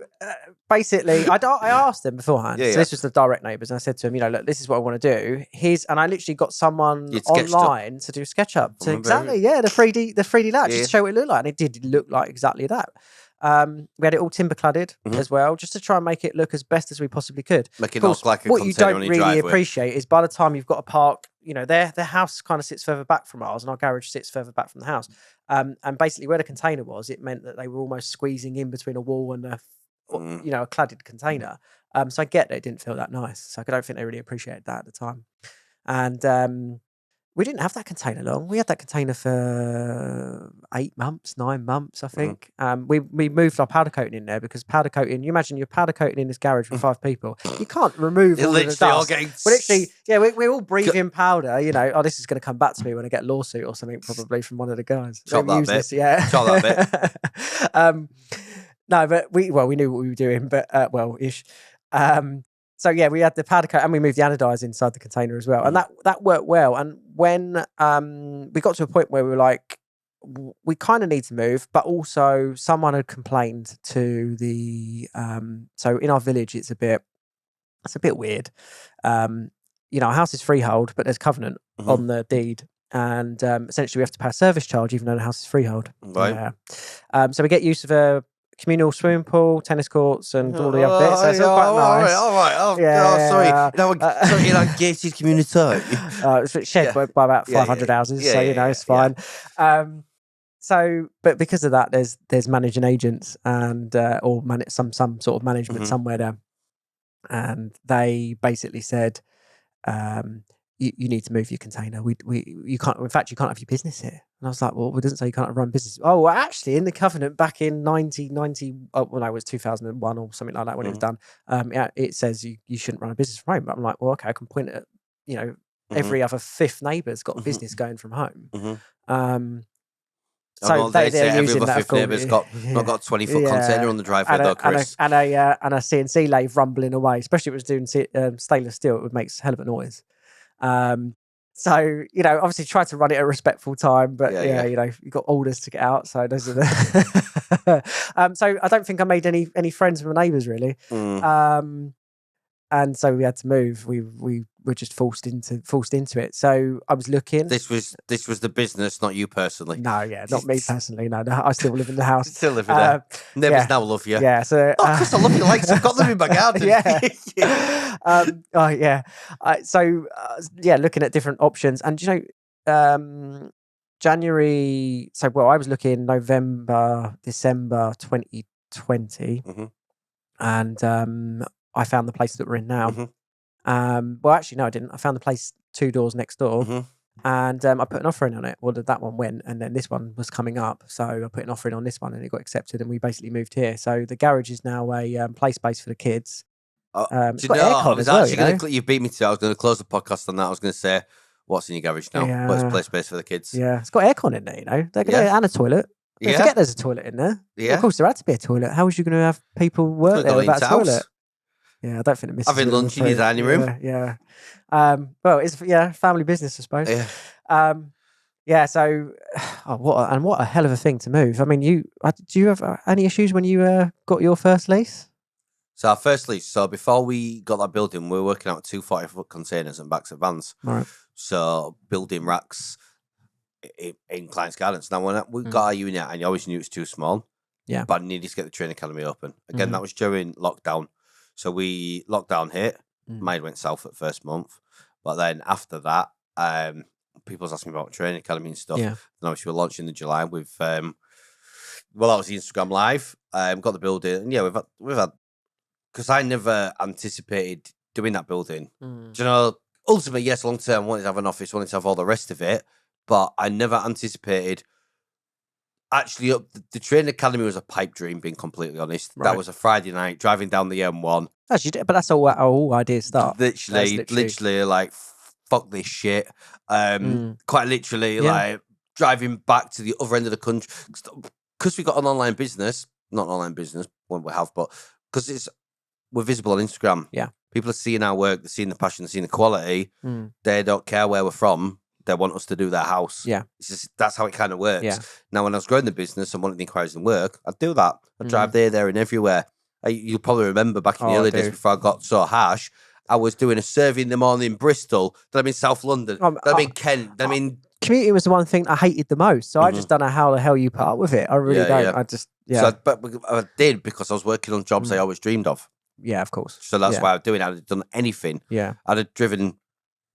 basically, I asked them beforehand. So this was the direct neighbours, and I said to them, look, this is what I want to do. And I literally got someone online to do SketchUp. The 3D layout, just to show what it looked like, and it did look like exactly that. We had it all timber cladded as well, just to try and make it look as best as we possibly could. Make it look like a container on your driveway. What you don't really appreciate is by the time you've got to park, their house kind of sits further back from ours, and our garage sits further back from the house. And basically, where the container was, it meant that they were almost squeezing in between a wall and a cladded container. So I get that it didn't feel that nice. So I don't think they really appreciated that at the time. And we didn't have that container long. We had that container for 8 months, 9 months, I think. We moved our powder coating in there because powder coating, you imagine you're powder coating in this garage with 5 people. You can't remove all of the dust. We're all breathing powder, this is going to come back to me when I get a lawsuit or something, probably from one of the guys. Chop that bit. Chop that bit. No, but we knew what we were doing, but ish. So we had the powder coat and we moved the anodize inside the container as well, and that worked well. And when we got to a point where we were like, we kind of need to move, but also someone had complained to the. So in our village, it's a bit weird. Our house is freehold, but there's covenant on the deed. And essentially, we have to pay a service charge, even though the house is freehold. Right. So we get use of a communal swimming pool, tennis courts, and all the other bits. So it's quite nice. All right. Sorry. In a gated community. It's shared by about 500 houses, so it's fine. But because of that, there's managing agents and or some sort of management somewhere there, and they basically said, you need to move your container. You can't. In fact, you can't have your business here. And I was like, well, it doesn't say you can't run business. Oh, well, actually, in the covenant back in 1990, it was 2001 or something like that when it was done. It says you shouldn't run a business from home. But I'm like, well, okay, I can point at every other fifth neighbour's got a business going from home. So they're using that. Every other fifth neighbour's not got a 20-foot container on the driveway, though, Chris. And a CNC lathe rumbling away, especially if it was doing stainless steel, it would make a hell of a noise. So obviously try to run it at a respectful time, but you've got orders to get out, so those are the so I don't think I made any friends with my neighbours really. And so we had to move. We were just forced into it. So I was looking. This was the business, not you personally. No, not me personally. No, I still live in the house. Still live in there. Neighbours now love you. Yeah. So Chris, I love your lights. I've got them in my garden. Looking at different options, and January. So I was looking November, December 2020, and I found the place that we're in now. Actually, no, I didn't. I found the place 2 doors next door, and I put an offer in on it. Well, that one went, and then this one was coming up, so I put an offer in on this one, and it got accepted, and we basically moved here. So the garage is now a play space for the kids. It's got aircon as well. You beat me to it. I was going to close the podcast on that. I was going to say, what's in your garage now? What's play space for the kids? Yeah, it's got aircon in there. And a toilet. Don't forget there's a toilet in there. Yeah. Well, of course, there had to be a toilet. How was you going to have people work there without a toilet? Yeah, I don't think the missus having lunch in your dining room. Yeah. Well, it's family business, I suppose. So, what a hell of a thing to move. I mean, do you have any issues when you got your first lease? So our first lease. So before we got that building, we were working out 2 40-foot containers and backs of vans. Right. So building racks in clients' gardens. Now when we got our unit, and you always knew it was too small. Yeah. But I needed to get the training academy open again. That was during lockdown. So lockdown hit. Mine went south at first month, but then after that, people was asking me about training academy and stuff. Yeah. And obviously we're launching in July with well, that was the Instagram live. Got the building, and yeah, we've had because I never anticipated doing that building. Do you know? Ultimately, yes, long term, wanted to have an office, wanted to have all the rest of it, but I never anticipated. Actually, the training academy was a pipe dream. Being completely honest, that was a Friday night driving down the M1. Actually, but that's all ideas start. Literally, like fuck this shit. Quite literally, like driving back to the other end of the country because we got an online business, not an online business, one we have, but because we're visible on Instagram. Yeah, people are seeing our work, they're seeing the passion, they're seeing the quality. They don't care where we're from. They want us to do their house. Yeah. It's just, that's how it kind of works. Yeah. Now, when I was growing the business and wanting the inquiries and work, I'd do that. I'd drive there, and everywhere. You'll probably remember back in the early days before I got so harsh, I was doing a survey in the morning in Bristol, then I'm in South London, then I'm in Kent, then I'm in... Commuting was the one thing I hated the most, so I just don't know how the hell you put up with it. I really don't. Yeah. So, but I did because I was working on jobs I always dreamed of. Yeah, of course. So that's why I was doing it. I'd have done anything. Yeah. I'd have driven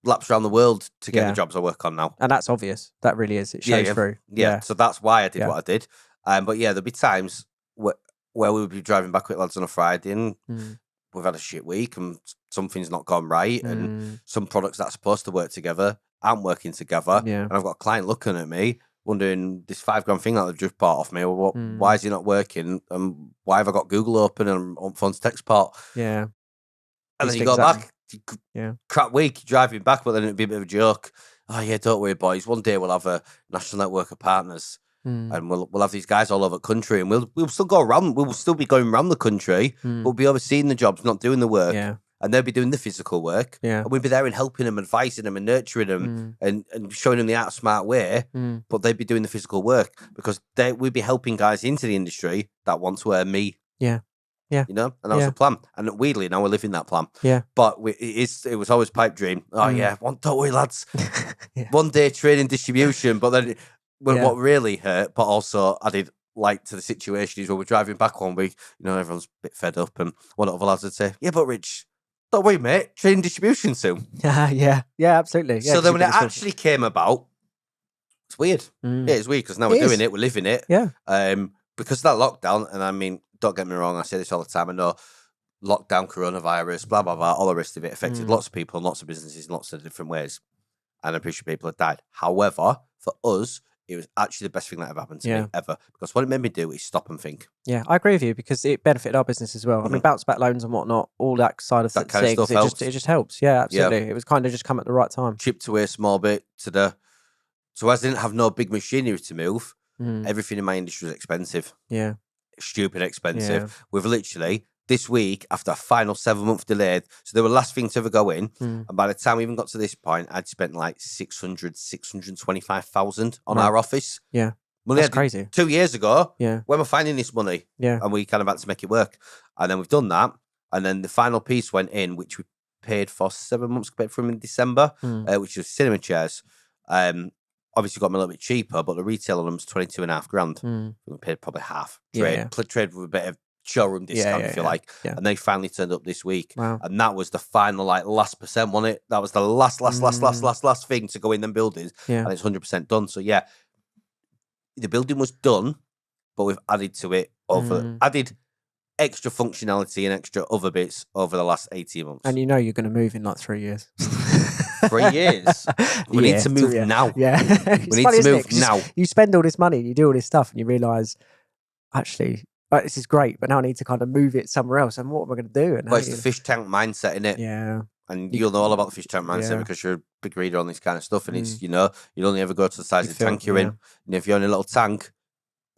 laps around the world to get the jobs I work on now. And that's obvious. That really is. It shows through. Yeah. So that's why I did what I did. But yeah, there'd be times where we would be driving back with lads on a Friday and we've had a shit week and something's not gone right and some products that are supposed to work together aren't working together. Yeah. And I've got a client looking at me wondering, this $5,000 thing that they've just bought off me, why is it not working? Why have I got Google open and I'm on phone's text part? Yeah. And then you go back, crap week, you're driving back, but then it'd be a bit of a joke. Oh yeah, don't worry, boys. One day we'll have a national network of partners, and we'll have these guys all over the country, and we'll still go around. We'll still be going around the country, but we'll be overseeing the jobs, not doing the work. Yeah. And they'll be doing the physical work. Yeah. And we'll be there and helping them, advising them, and nurturing them, and showing them the art smart way. But they'd be doing the physical work because we'd be helping guys into the industry that want to earn me. Yeah. Yeah. You know, and that was the plan. And weirdly, now we're living that plan. Yeah. But it was always pipe dream. Oh, yeah. Don't worry, lads. One day training distribution. But then what really hurt, but also added light to the situation is when we're driving back one week, everyone's a bit fed up. And one of the lads would say, yeah, but Rich, don't worry, mate. Training distribution soon. Yeah, absolutely. Yeah, so then when it actually came about, it's weird. Yeah, it's weird because now we're doing it. We're living it. Yeah. Because of that lockdown, and I mean, don't get me wrong, I say this all the time. I know lockdown, coronavirus, blah, blah, blah, all the rest of it affected lots of people and lots of businesses in lots of different ways. And I'm pretty sure people have died. However, for us, it was actually the best thing that ever happened to me, ever. Because what it made me do is stop and think. Yeah, I agree with you because it benefited our business as well. I mean, bounce back loans and whatnot, all that side of that kind of stuff helps. It just helps. Yeah, absolutely. It was kind of just come at the right time. Chipped away a small bit so as I didn't have no big machinery to move, everything in my industry was expensive. Yeah. Stupid expensive. Yeah. We've literally, this week, after a final 7-month delay, so they were the last thing to ever go in, and by the time we even got to this point, I'd spent like 625,000 on our office. Yeah. Money That's crazy. 2 years ago. Yeah. Where am I finding this money? Yeah. And we kind of had to make it work. And then we've done that. And then the final piece went in, which we paid for 7 months, paid for them in December, which was cinema chairs. Obviously got them a little bit cheaper, but the retail on them was 22.5 grand. We paid probably half. Trade with a bit of showroom discount, if you like. Yeah. And they finally turned up this week. Wow. And that was the final, last percent, wasn't it? That was the last thing to go in them buildings. Yeah. And it's 100% done. So yeah, the building was done, but we've added to it added extra functionality and extra other bits over the last 18 months. And you're going to move in like 3 years. 3 years. We need to move now. Yeah. We need to move now. You spend all this money, you do all this stuff, and you realise, actually, this is great, but now I need to kind of move it somewhere else. And what am I going to do? And it's the fish tank mindset, innit? Yeah. And you'll know all about the fish tank mindset because you're a big reader on this kind of stuff. And it's, you'll only ever go to the size of the tank you're in. And if you're in a little tank,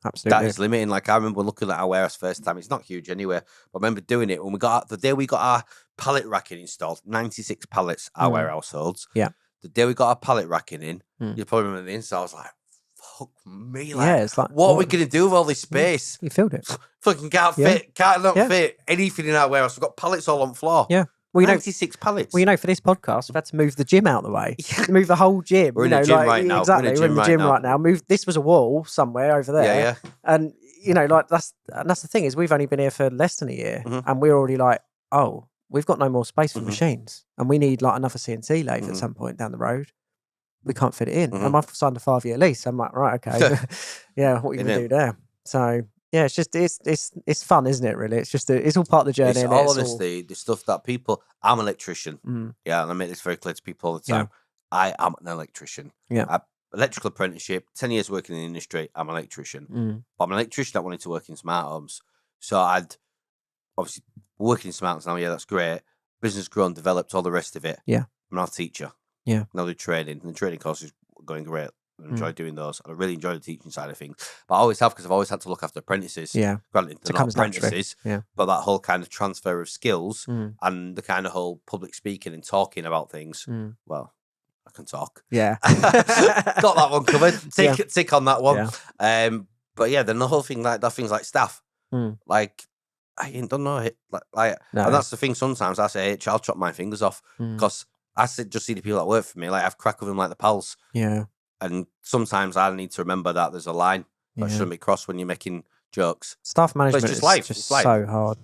absolutely, that is limiting. Like I remember looking at our warehouse first time. It's not huge anyway. But I remember doing it when the day we got our pallet racking installed, 96 pallets, our warehouse holds. Yeah. The day we got our pallet racking in, you probably remember the inside. I was like, fuck me. It's like, what are we going to do with all this space? You filled it. Fucking can't fit anything in our warehouse. We've got pallets all on the floor. Yeah. Well, 96 pallets. Well, for this podcast, we've had to move the gym out of the way. Move the whole gym. We're in the gym right now. Exactly. We're in the gym right now. This was a wall somewhere over there. Yeah. And, that's the thing is we've only been here for less than a year and we're already like, oh, we've got no more space for machines and we need like another CNC lathe at some point down the road. We can't fit it in. And I've signed a 5-year lease. I'm like, right, okay. Yeah, what are you going to do there? So yeah, it's just it's fun, isn't it? Really, it's just it's all part of the journey. It's and all honesty, the stuff that people. I'm an electrician. Mm. Yeah, and I make this very clear to people all the time. I am an electrician. Yeah. Electrical apprenticeship, 10 years working in the industry. I'm an electrician. But I'm an electrician that wanted to work in smart homes. So I'd obviously working in smart homes now. Yeah, that's great. Business grown, developed, all the rest of it. Yeah. I'm now a teacher. Yeah. Now do training. And the training course is going great. I enjoy doing those. I really enjoy the teaching side of things. But I always have, because I've always had to look after apprentices. Yeah. Granted, they're not apprentices. Yeah. But that whole kind of transfer of skills and the kind of whole public speaking and talking about things. Well, I can talk. Yeah. Got that one covered. Tick on that one. Yeah. But yeah, then the whole thing like that, things like staff. Like, I ain't done no hit. Like, No. and that's the thing. Sometimes I say, I'll chop my fingers off because I just see the people that work for me. Like, I've crack with them like the pals. Yeah. And sometimes I need to remember that there's a line that shouldn't be crossed when you're making jokes. Staff management just is life. just It's life. so hard.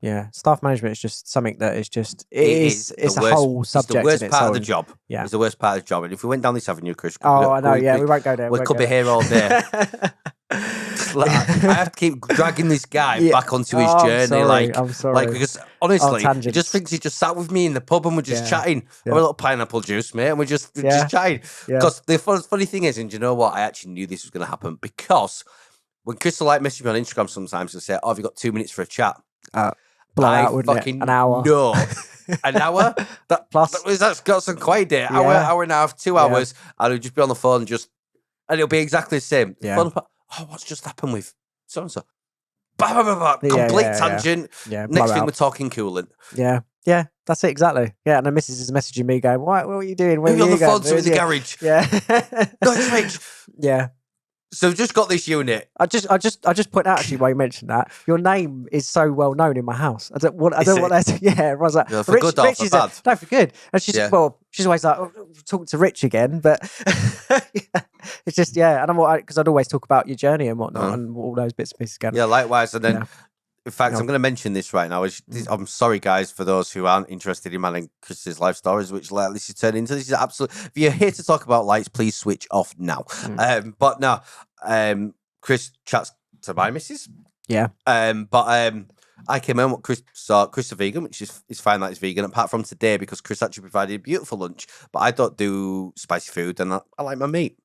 Yeah, staff management is just something that is just it's a whole subject. It's the worst in part its of the own. job. Yeah, It's the worst part of the job. And if we went down this avenue, Chris, I know. Yeah, we won't go there. We could be here all day. Like, I have to keep dragging this guy back onto his journey. I'm sorry. Like, because honestly, he tangents. just thinks he just sat with me in the pub and we're just chatting. Yeah. Have a little pineapple juice, mate, and we're just chatting. Yeah. Because the funny thing is, and you know what? I actually knew this was going to happen because when Chris will messages me on Instagram sometimes, he'll say, "Oh, have you got 2 minutes for a chat?" Blow out, wouldn't it? An hour. No. An hour? Plus. That's got some quiet day. Hour and a half, 2 hours. And he'll just be on the phone and it'll be exactly the same. Yeah. Fun part, what's just happened with so-and-so? Complete tangent. Yeah. Next thing we're talking coolant. Yeah. Yeah, that's it exactly. Yeah, and the missus is messaging me going, what are you doing? Where are you on the going? phone to in the garage. Yeah. No, it's Rich. Yeah. So we've just got this unit. I just point out actually while you mentioned that your name is so well known in my house. I don't want that. Yeah, everyone's like, for Rich, good or for bad? No, for good. And she's she's always like, talk to Rich again, but it's just and I'm because I'd always talk about your journey and whatnot and all those bits and pieces. Yeah, likewise. And then, in fact, I'm going to mention this right now. I'm sorry, guys, for those who aren't interested in mine and Chris's life stories, which this is turning into. This is absolute. If you're here to talk about lights, please switch off now. But no, Chris chats to my missus. Yeah. I came home. Chris is a vegan, which is fine that he's vegan. Apart from today, because Chris actually provided a beautiful lunch, but I don't do spicy food, and I like my meat.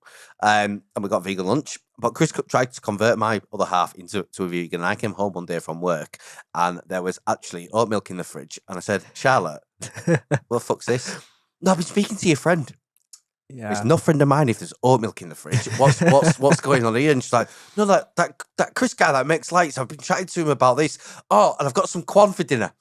And we got vegan lunch. But Chris tried to convert my other half into a vegan. And I came home one day from work, and there was actually oat milk in the fridge. And I said, Charlotte, what the fuck's this? No, I've been speaking to your friend. Yeah. It's no friend of mine if there's oat milk in the fridge. What's going on here? And she's like, no, that Chris guy that makes lights, I've been chatting to him about this. Oh, and I've got some quan for dinner.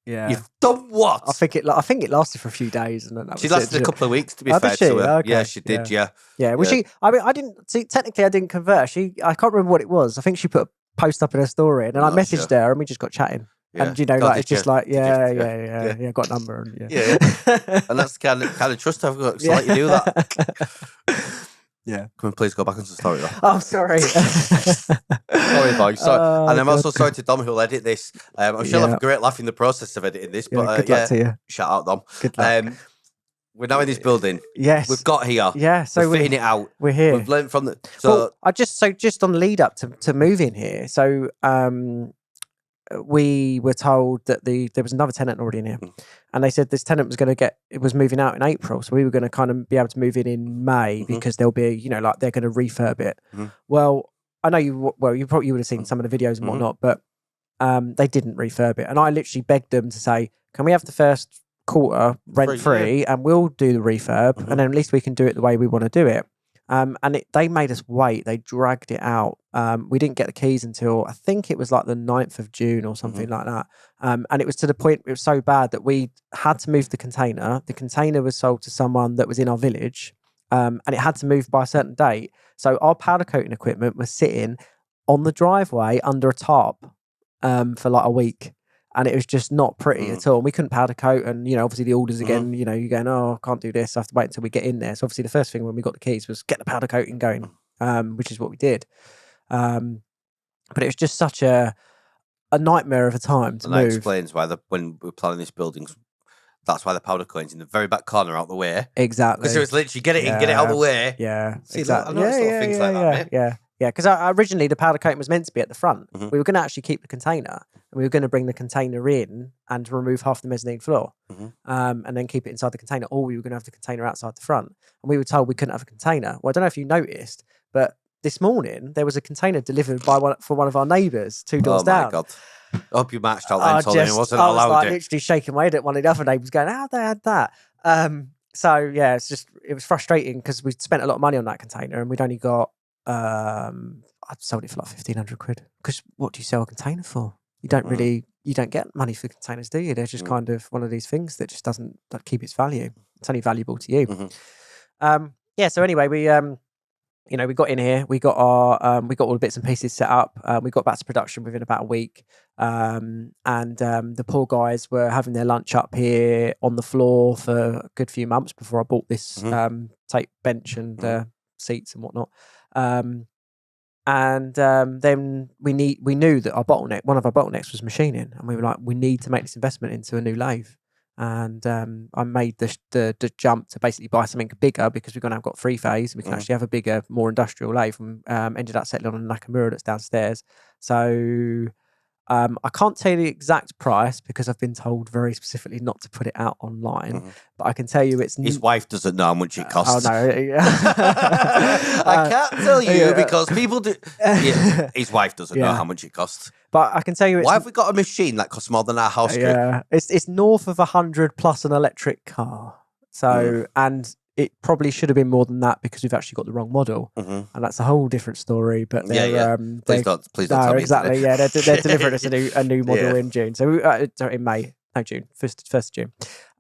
Yeah. You've done what? I think it lasted for a few days, and then that she was lasted a couple of weeks, to be fair to her. Okay. Yeah, she did. Yeah. Yeah. Well, she. I mean, I didn't see. Technically, I didn't convert. I can't remember what it was. I think she put a post up in her story, and then I messaged her, and we just got chatting. Yeah. And it's just like, got a number, and and that's the kind of trust I've got to let you do that. Yeah. Can we please go back into the story, though? Oh, sorry. Sorry, boys. Sorry. And I'm also sorry to Dom, who'll edit this. I'm sure I'll have a great laugh in the process of editing this. But good luck to you. Shout out, Dom. Good luck. We're now in this building. Yes. We've got here. Yeah. So we're fitting it out. We're here. We've learned from the. Just on lead up to moving here. So we were told that there was another tenant already in here, and they said this tenant was moving out in April, so we were going to kind of be able to move in May because there'll be like they're going to refurb it. Well, I know you probably would have seen some of the videos and whatnot, but they didn't refurb it, and I literally begged them to say, can we have the first quarter rent free and we'll do the refurb, and then at least we can do it the way we want to do it. They made us wait. They dragged it out. We didn't get the keys until I think it was like the 9th of June or something like that. And it was to the point, it was so bad that we had to move the container. The container was sold to someone that was in our village, and it had to move by a certain date. So our powder coating equipment was sitting on the driveway under a tarp for like a week. And it was just not pretty at all. And we couldn't powder coat, and obviously the orders again. You're going, oh, I can't do this. I have to wait until we get in there. So obviously the first thing when we got the keys was get the powder coating going, which is what we did. But it was just such a nightmare of a time to move. That explains why when we were planning this building, that's why the powder coating's in the very back corner out the way. Exactly. Because it was literally get it in, get it out of the way. Yeah. See, exactly. I know things like that, mate. Yeah. Yeah, because originally the powder coating was meant to be at the front. Mhm. We were going to actually keep the container, and we were going to bring the container in and remove half the mezzanine floor, Mhm. and then keep it inside the container, or we were going to have the container outside the front. And we were told we couldn't have a container. Well, I don't know if you noticed, but this morning there was a container delivered by one of our neighbours 2 doors down. Oh my God. I hope you matched out then, told him it wasn't I was allowed like it. literally shaking my head at one of the other neighbours going, how they had that? So yeah, it was frustrating because we spent a lot of money on that container and we'd only got, I sold it for like 1,500 quid. Because what do you sell a container for? You don't get money for containers, do you? They're just kind of one of these things that just doesn't keep its value. It's only valuable to you. Yeah. So anyway, we got in here, we got all the bits and pieces set up. We got back to production within about a week. And the poor guys were having their lunch up here on the floor for a good few months before I bought this tape bench and seats and whatnot. Then we knew that one of our bottlenecks was machining, and we were like, we need to make this investment into a new lathe. And I made the jump to basically buy something bigger because we're going to have got 3-phase. We can actually have a bigger, more industrial lathe. And ended up settling on a Nakamura that's downstairs. So I can't tell you the exact price because I've been told very specifically not to put it out online. But I can tell you his wife doesn't know how much it costs. Oh no! I can't tell you because people do. Yeah, his wife doesn't know how much it costs. But I can tell you, why have we got a machine that costs more than our house? Yeah, it's north of 100 plus an electric car. So and it probably should have been more than that because we've actually got the wrong model, and that's a whole different story. But please don't tell me. Exactly. Yeah, they're delivering us a new model in June. So in May, no June, first of June.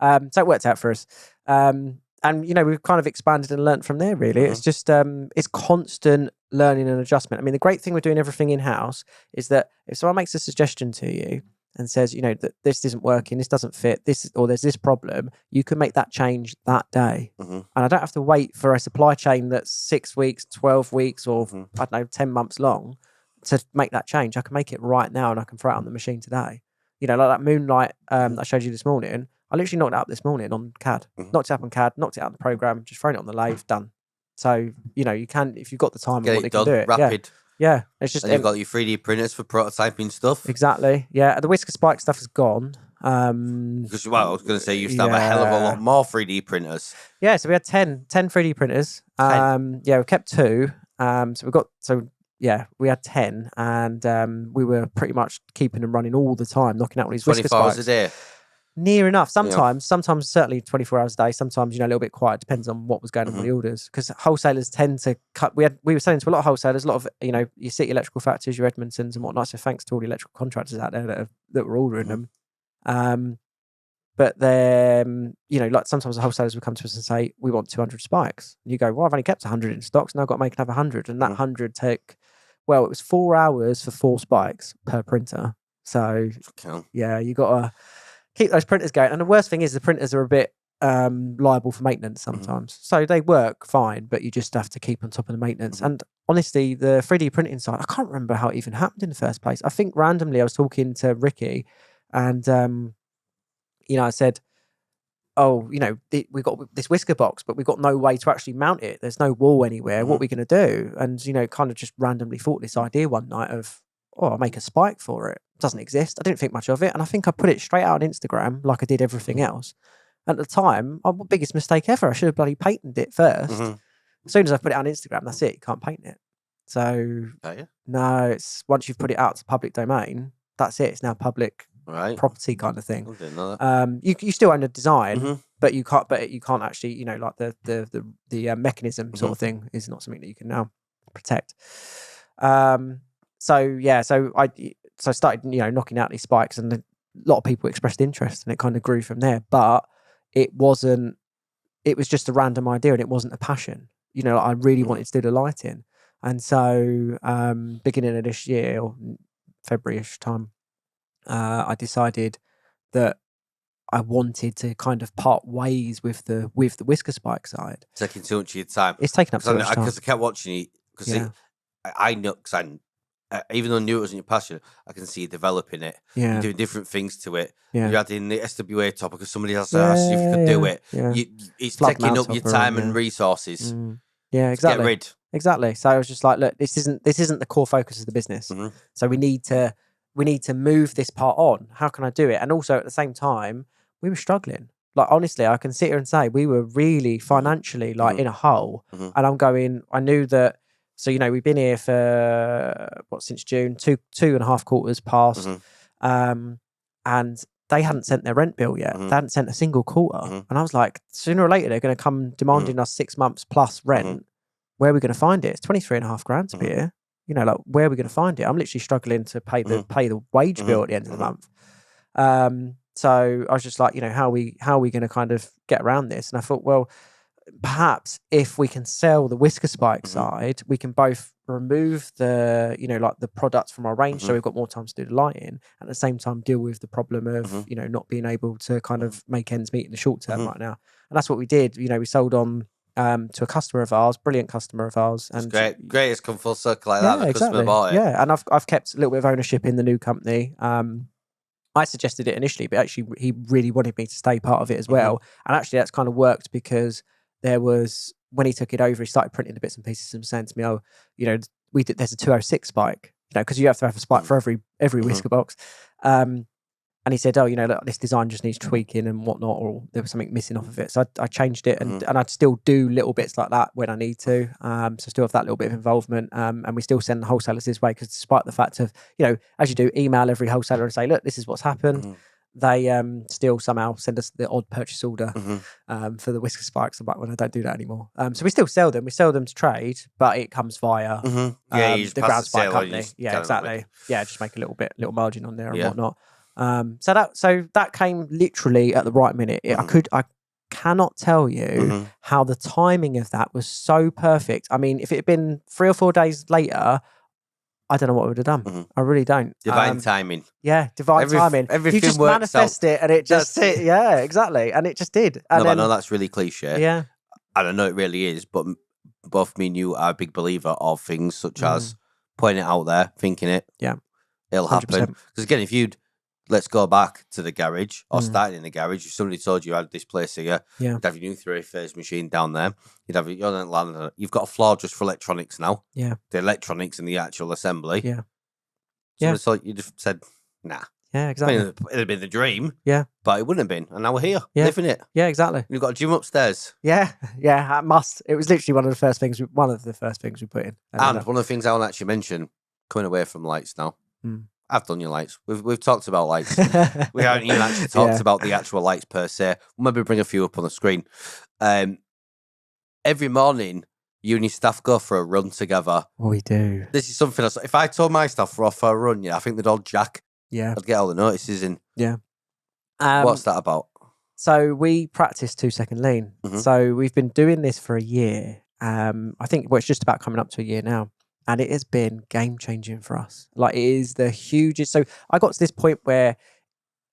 So it worked out for us. And we've kind of expanded and learnt from there. Really, it's just it's constant learning and adjustment. I mean, the great thing with doing everything in house is that if someone makes a suggestion to you and says, that this isn't working, this doesn't fit, or there's this problem, you can make that change that day. And I don't have to wait for a supply chain that's 6 weeks, 12 weeks, or I don't know, 10 months long to make that change. I can make it right now and I can throw it on the machine today. Like that Moonlight I showed you this morning. I literally knocked it up this morning on CAD. Knocked it up on CAD, knocked it out on the program, just thrown it on the lathe, done. So, you can, if you've got the time and what you can do it. Rapid. Yeah. It's just, and you've got your 3D printers for prototyping stuff. Exactly. Yeah. The Whisker Spike stuff is gone. Because, I was going to say, you used to have a hell of a lot more 3D printers. Yeah. So we had 10 3D printers. 10. Yeah. We kept 2. We had 10 and we were pretty much keeping them running all the time, knocking out all these Whisker Spikes. 24 hours a day. Near enough. Sometimes certainly 24 hours a day. Sometimes, a little bit quiet. Depends on what was going on with the orders. Because wholesalers tend to cut. We were selling to a lot of wholesalers, a lot of, your City Electrical Factories, your Edmonton's and whatnot. So thanks to all the electrical contractors out there that were ordering them. But then, like sometimes the wholesalers would come to us and say, we want 200 spikes. And you go, well, I've only kept 100 in stocks. Now I've got to make another 100. And that 100 took, it was 4 hours for 4 spikes per printer. So, yeah, you got to keep those printers going. And the worst thing is the printers are a bit liable for maintenance sometimes. So they work fine, but you just have to keep on top of the maintenance. And honestly, the 3D printing side, I can't remember how it even happened in the first place. I think randomly I was talking to Ricky and, I said, we got this whisker box, but we've got no way to actually mount it. There's no wall anywhere. What are we going to do? And, kind of just randomly thought this idea one night of, I'll make a spike for it. Doesn't exist. I didn't think much of it. And I think I put it straight out on Instagram like I did everything else. At the time, my biggest mistake ever. I should have bloody patented it first. As soon as I put it on Instagram, that's it. You can't patent it. So, no, it's once you've put it out to public domain, that's it. It's now public property kind of thing. I didn't know that. You still own the design, but you can't actually, like the mechanism sort of thing is not something that you can now protect. So I started, knocking out these spikes, and a lot of people expressed interest, and it kind of grew from there. But it was just a random idea, and it wasn't a passion. I really wanted to do the lighting, and so beginning of this year or February-ish time, I decided that I wanted to kind of part ways with the Whisker Spike side. Taking too much of your time. It's taken up too much time because I kept watching it because I know because even though I knew it wasn't your passion, I can see you developing it. Yeah. You're doing different things to it. Yeah. You're adding the SWA topper because somebody else asked you if you could do it. Yeah. It's Flood taking mount up your topper, time and resources. Yeah, exactly. Get rid. exactly. So I was just like, look, this isn't the core focus of the business. So we need to move this part on. How can I do it? And also at the same time, we were struggling. Like, honestly, I can sit here and say we were really financially like in a hole. And I knew that. So, we've been here for since June, 2.5 quarters past. And they hadn't sent their rent bill yet. They hadn't sent a single quarter. And I was like, sooner or later, they're going to come demanding us 6 months plus rent. Where are we going to find it? It's 23.5 grand to be here. Like, where are we going to find it? I'm literally struggling to pay the wage bill at the end of the month. So I was just like, how are we going to kind of get around this? And I thought, well, perhaps if we can sell the Whisker Spike side, we can both remove the, like the products from our range. So we've got more time to do the lighting, and at the same time deal with the problem of, not being able to kind of make ends meet in the short term right now. And that's what we did. We sold on to a customer of ours, brilliant customer of ours. And it's great. It's come full circle like that. The customer bought it. Yeah. And I've kept a little bit of ownership in the new company. I suggested it initially, but actually he really wanted me to stay part of it as well. And actually that's kind of worked, because when he took it over, he started printing the bits and pieces and saying to me, oh, there's a 206 spike, because you have to have a spike for every Whisker box. And he said, oh, look, this design just needs tweaking and whatnot, or there was something missing off of it. So I changed it, and I'd still do little bits like that when I need to. So still have that little bit of involvement. And we still send the wholesalers this way, because despite the fact of, as you do, email every wholesaler and say, look, this is what's happened. They still somehow send us the odd purchase order for the Whisker Spikes. I'm like, well, I don't do that anymore. So we still sell them. We sell them to trade, but it comes via the ground spike company. Yeah, exactly. Yeah, just make a little margin on there and whatnot. So that came literally at the right minute. I cannot tell you how the timing of that was so perfect. I mean, if it had been 3 or 4 days later, I don't know what I would have done. I really don't. Divine timing. Yeah, divine timing. Everything you just works manifest out. it, and it just yeah, exactly, and it just did. And I know that's really cliche. Yeah, and I know it really is, but both me and you are a big believer of things such as putting it out there, thinking it. Yeah, it'll 100%. Happen. Because again, if let's go back to the garage, or starting in the garage. If somebody told you had this place here, you'd have your new 3-phase machine down there. You'd have you've got a floor just for electronics now. Yeah, the electronics and the actual assembly. Yeah, so you just said, nah. Yeah, exactly. I mean, it'd have been the dream. Yeah, but it wouldn't have been, and now we're here, living it. Yeah, exactly. You've got a gym upstairs. Yeah, I must. It was literally one of the first things we put in. And one of the things I want to actually mention, coming away from lights now. I've done your lights. We've talked about lights. We haven't even actually talked about the actual lights per se. We'll maybe bring a few up on the screen. Every morning, you and your staff go for a run together. We do. This is something else. If I told my staff we're off for a run, I think they'd all jack. Yeah. I'd get all the notices in. Yeah. What's that about? So we practice 2-second lean. So we've been doing this for a year. I think it's just about coming up to a year now. And it has been game changing for us. Like, it is the hugest. So I got to this point where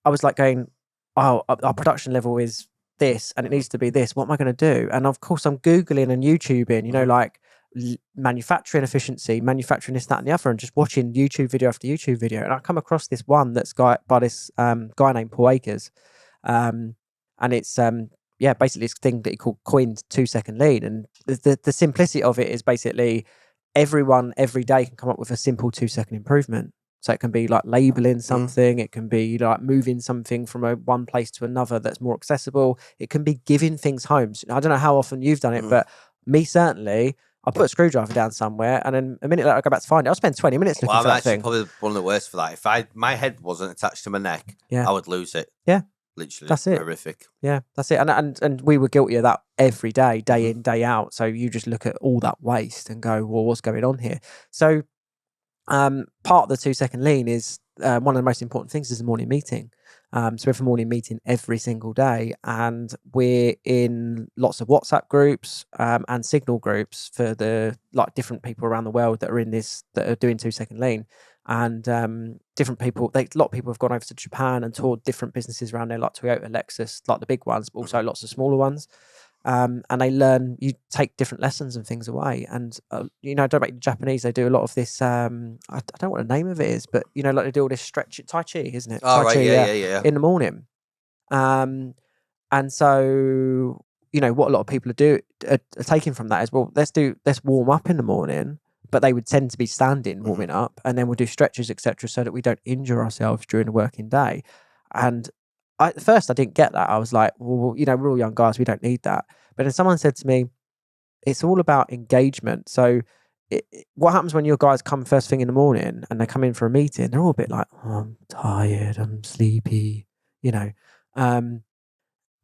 I was like going, oh, our production level is this and it needs to be this. What am I going to do? And of course, I'm Googling and YouTubing, like manufacturing efficiency, manufacturing this, that, and the other, and just watching YouTube video after YouTube video. And I come across this one that's by this guy named Paul Akers. And it's, basically this thing that he coined 2-second lean. And the simplicity of it is basically, everyone every day can come up with a simple 2-second improvement. So it can be like labeling something, it can be like moving something from one place to another that's more accessible. It can be giving things home. So I don't know how often you've done it, but me certainly, I'll put a screwdriver down somewhere and then a minute later I go back to find it. I'll spend 20 minutes looking for that thing. I'm actually probably one of the worst for that. If my head wasn't attached to my neck, I would lose it. Yeah. Literally, that's it. Horrific. Yeah, that's it. And we were guilty of that every day, day in, day out. So you just look at all that waste and go, well, what's going on here? So part of the 2-second lean is one of the most important things is a morning meeting. So we have a morning meeting every single day, and we're in lots of WhatsApp groups and Signal groups for the different people around the world that are in this, that are doing 2-second lean. And different people, a lot of people have gone over to Japan and toured different businesses around there, like Toyota, Lexus, like the big ones, but also lots of smaller ones. And they learn, you take different lessons and things away. And, don't make the Japanese, they do a lot of this, I don't know what the name of it is, but, like they do all this stretch, Tai Chi, isn't it? Oh, Tai right, Chi, yeah. in the morning. And so what a lot of people are taking from that is, well, let's warm up in the morning, but they would tend to be standing warming up, and then we'll do stretches, etc., so that we don't injure ourselves during the working day. And at first I didn't get that. I was like, well, we're all young guys, we don't need that. But then someone said to me, it's all about engagement. So what happens when your guys come first thing in the morning and they come in for a meeting? They're all a bit like, oh, I'm tired, I'm sleepy,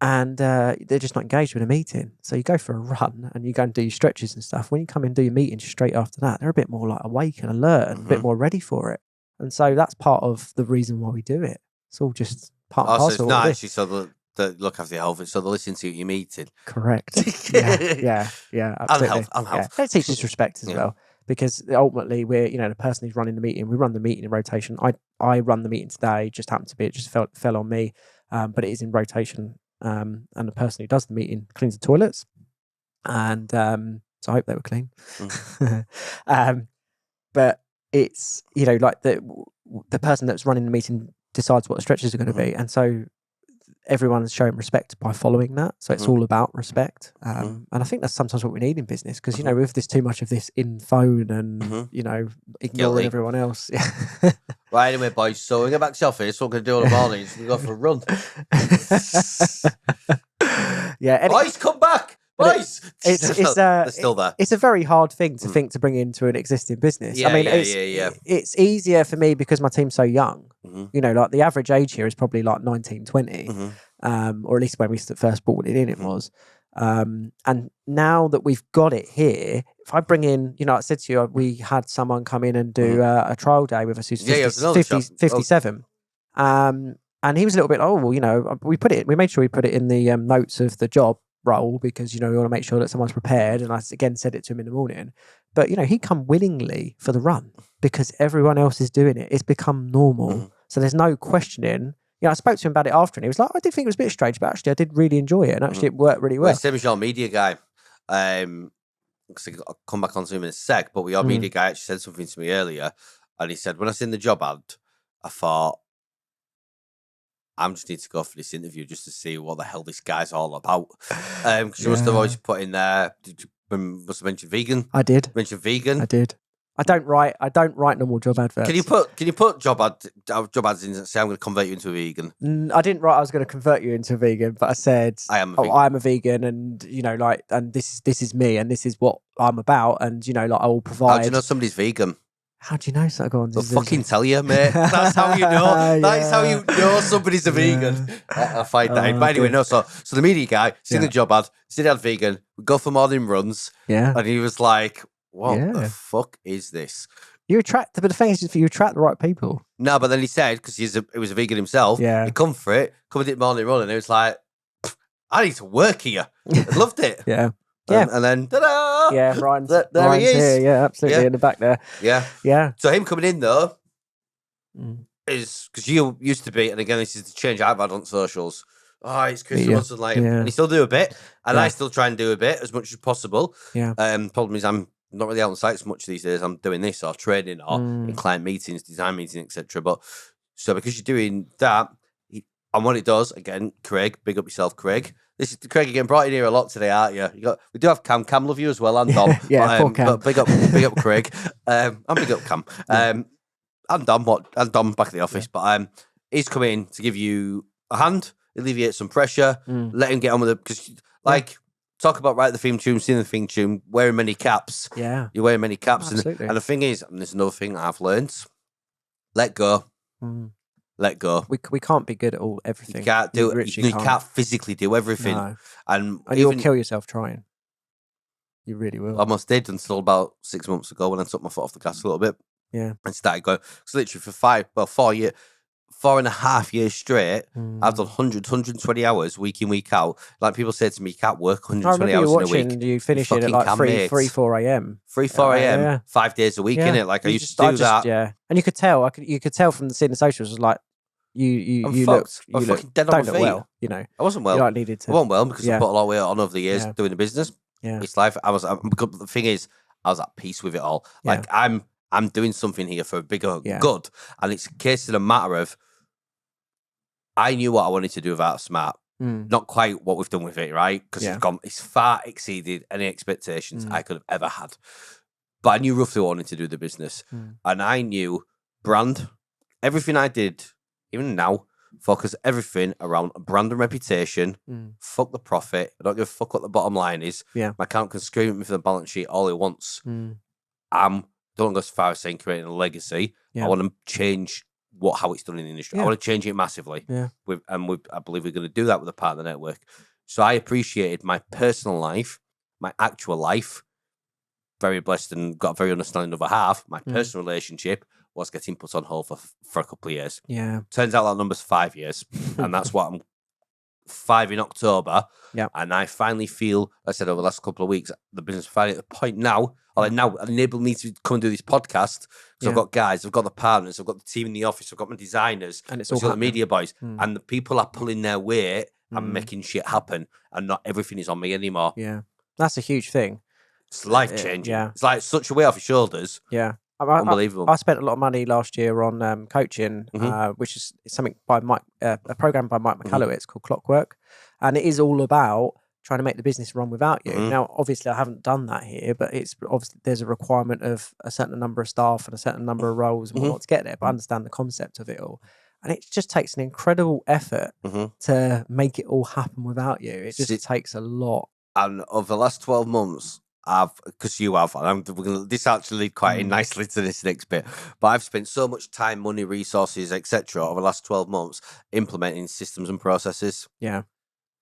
and they're just not engaged with a meeting. So you go for a run and you go and do your stretches and stuff. When you come in and do your meeting straight after that, they're a bit more like awake and alert and a bit more ready for it. And so that's part of the reason why we do it. It's all just part and so parcel. it's not actually so that look after your health, so they listen to your meeting. Correct. Yeah, absolutely. And health. It teaches respect as well, because ultimately we're, the person who's running the meeting, we run the meeting in rotation. I run the meeting today, just happened to be, it just fell on me, but it is in rotation. And the person who does the meeting cleans the toilets, and so I hope they were clean. But it's like the person that's running the meeting decides what the stretches are going to be, and so everyone's showing respect by following that. So it's all about respect, and I think that's sometimes what we need in business, because with this too much of this in phone and ignoring everyone else. Right, anyway, boys, so we get back to the office. What we're going to do in the morning is we go for a run. Boys, come back. Boys, they're still there. It's a very hard thing to think to bring into an existing business. It's easier for me because my team's so young. Like the average age here is probably like 19, 20, or at least when we first brought it in, it was. And now that we've got it here, if I bring in, I said to you, we had someone come in and do a trial day with us who's 57. And he was a little bit, we made sure we put it in the notes of the job role, because, we want to make sure that someone's prepared. And I again said it to him in the morning, but, he'd come willingly for the run because everyone else is doing it. It's become normal. So there's no questioning. I spoke to him about it after, and he was like, I did think it was a bit strange, but actually I did really enjoy it, and actually it worked really well. Same as your media guy. I'll come back on to him in a sec, but your media guy actually said something to me earlier, and he said, when I seen the job ad, I thought, I just need to go for this interview just to see what the hell this guy's all about. Because you must have always put in there, must have mentioned vegan. I did. Mention vegan. I did. I don't write normal job adverts. Can you put job ads in and say I'm going to convert you into a vegan? I didn't write I was going to convert you into a vegan, but I said I am a vegan, and and this is me, and this is what I'm about, and I will provide. How do you know somebody's vegan? How do you know so? Go on. They'll fucking tell you, mate. That's how you know. That is how you know somebody's a vegan. I find that. But anyway, so the media guy seen the job ad, seen ad vegan, we go for morning runs, and he was like, what the fuck is this? You attract, but the thing is, you attract the right people. No, but then he said, because he was a vegan himself, he come for it, come and did morning run, and it was like, I need to work here. I loved it. And then, ta-da! Yeah, Ryan's there he is. Here. Yeah, absolutely, in the back there. Yeah. So him coming in, though, is, because you used to be, and again, this is the change I've had on socials. Oh, it's Chris Hudson Lighting. And he still do a bit, and I still try and do a bit as much as possible. Problem is, I'm not really out on site as much these days. I'm doing this or training or in client meetings, design meetings, etc. But so because you're doing that, and what it does, again, Craig, big up yourself, Craig. This is Craig again, brought in here a lot today, aren't you? We do have Cam. Cam, love you as well, and Dom. Poor Cam. But big up Craig. And big up Cam. And Dom back at the office. But he's come in to give you a hand, alleviate some pressure, let him get on with it. Because talk about the theme tune, sing the theme tune, wearing many caps. Yeah. You're wearing many caps. Absolutely. And the thing is, and there's another thing I've learned, let go. Let go. We can't be good at everything. You can't do it. You can't physically do everything. No. And you'll kill yourself trying. You really will. I almost did until about 6 months ago when I took my foot off the gas a little bit. Yeah. And started going. So literally for 4.5 years straight, I've done 120 hours week in, week out. Like people say to me, you can't work 120 hours in a week. You finish it at like 3, 4 a.m. 3, 4 a.m. 5 days a week, innit? Like I used to do that. Yeah. And you could tell, from seeing the socials, was like, you look dead on my feet. Well, I wasn't well. You needed to. I wasn't well because I put a lot of weight on over the years doing the business. Yeah. It's life. The thing is, I was at peace with it all. Like I'm doing something here for a bigger good. And it's a case of a matter of, I knew what I wanted to do with Art Smart. Not quite what we've done with it, right? Because it's far exceeded any expectations I could have ever had. But I knew roughly what I wanted to do with the business. And I knew brand, everything I did, even now, focus everything around brand and reputation. Fuck the profit. I don't give a fuck what the bottom line is. Yeah. My account can scream at me for the balance sheet all he wants. Don't go as far as saying creating a legacy. I want to change how it's done in the industry. I want to change it massively. Yeah. I believe we're going to do that with a partner network. So I appreciated my personal life, my actual life. Very blessed and got a very understanding of a half. My personal relationship was getting put on hold for a couple of years. Yeah. Turns out that number's 5 years. And that's what I'm 5 in October. Yeah. And I finally feel, I said over the last couple of weeks, the business is finally at the point now, now enabled me to come and do this podcast. So I've got guys, I've got the partners, I've got the team in the office, I've got my designers, and it's all all the media boys. And the people are pulling their weight and making shit happen. And not everything is on me anymore. Yeah. That's a huge thing. It's life changing. Yeah. It's like such a weight off your shoulders. Yeah. Unbelievable. I spent a lot of money last year on coaching, which is something by a program by Mike McCallowitz called Clockwork. And it is all about trying to make the business run without you. Now, obviously, I haven't done that here, but it's obviously there's a requirement of a certain number of staff and a certain number of roles and whatnot to get there, but I understand the concept of it all. And it just takes an incredible effort to make it all happen without you. It just takes a lot. And over the last 12 months, because you have, and this actually lead quite in nicely to this next bit, but I've spent so much time, money, resources, etc. over the last 12 months implementing systems and processes. Yeah.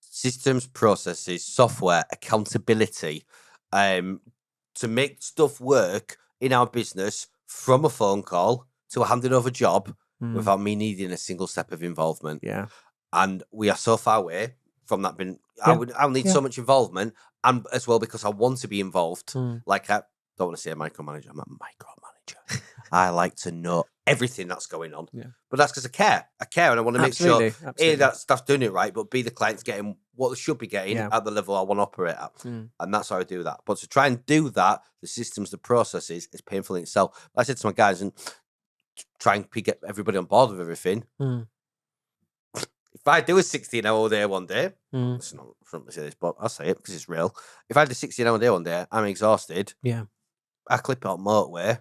Systems, processes, software, accountability, to make stuff work in our business from a phone call to a handed over job without me needing a single step of involvement. Yeah. And we are so far away from that being, I need so much involvement, and as well because I want to be involved. Like, I don't want to say a micromanager, I'm a micromanager. I like to know everything that's going on. Yeah. But that's because I care and I want to make sure A, that staff's doing it right, but B, the client's getting what they should be getting at the level I want to operate at. And that's how I do that. But to try and do that, the systems, the processes, is painful in itself. But I said to my guys, and try and get everybody on board with everything. If I do a 16-hour day one day, it's not front to say this, but I'll say it because it's real. If I do a 16-hour day one day, I'm exhausted. Yeah. I clip it on motorway,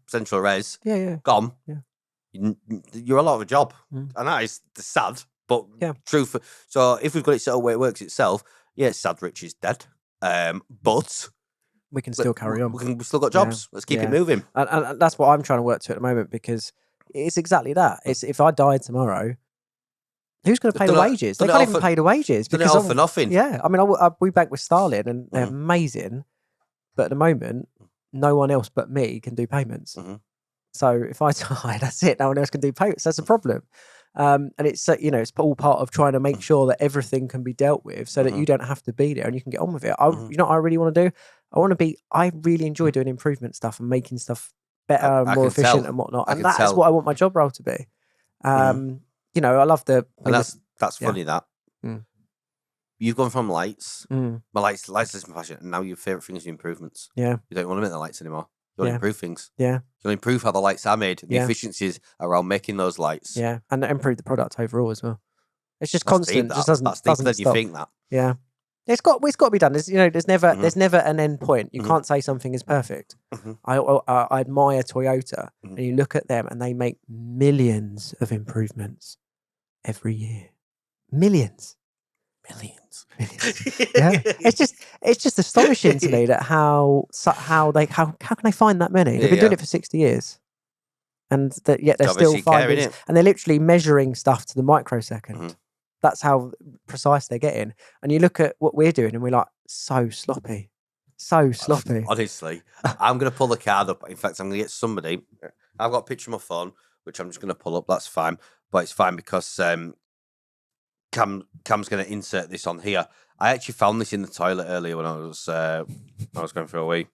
central res, gone. Yeah. You're a lot of a job. And that is sad, but true. So if we've got it set up where it works itself, it's sad Rich is dead. But we can still carry on. We've still got jobs. Let's keep it moving. And that's what I'm trying to work to at the moment, because it's exactly that. It's if I died tomorrow, who's going to pay the wages? They can't even pay the wages because all for nothing. Yeah, I mean, we bank with Starling, and they're amazing, but at the moment, no one else but me can do payments. So if I die, that's it. No one else can do payments. That's a problem. And it's it's all part of trying to make sure that everything can be dealt with, so that you don't have to be there and you can get on with it. You know what I really want to do? I really enjoy doing improvement stuff and making stuff better, more efficient and whatnot. And that is what I want my job role to be. I love the... And that's funny that. You've gone from lights. My lights is my passion. And now your favourite thing is the improvements. Yeah. You don't want to make the lights anymore. You want to improve things. Yeah. You want to improve how the lights are made. The efficiencies around making those lights. Yeah. And improve the product overall as well. It's just constant. It just doesn't stop. You think that. Yeah. It's got to be done. There's never an end point. You can't say something is perfect. I admire Toyota, and you look at them, and they make millions of improvements every year. Millions. Yeah, it's just astonishing to me that how can they find that many? They've been doing it for 60 years, and yet they're still finding, and they're literally measuring stuff to the microsecond. That's how precise they're getting. And you look at what we're doing, and we're like, so sloppy. Honestly, I'm going to pull the card up. In fact, I'm going to get somebody. I've got a picture on my phone, which I'm just going to pull up. That's fine. But it's fine because Cam's going to insert this on here. I actually found this in the toilet earlier when I was going for a wee.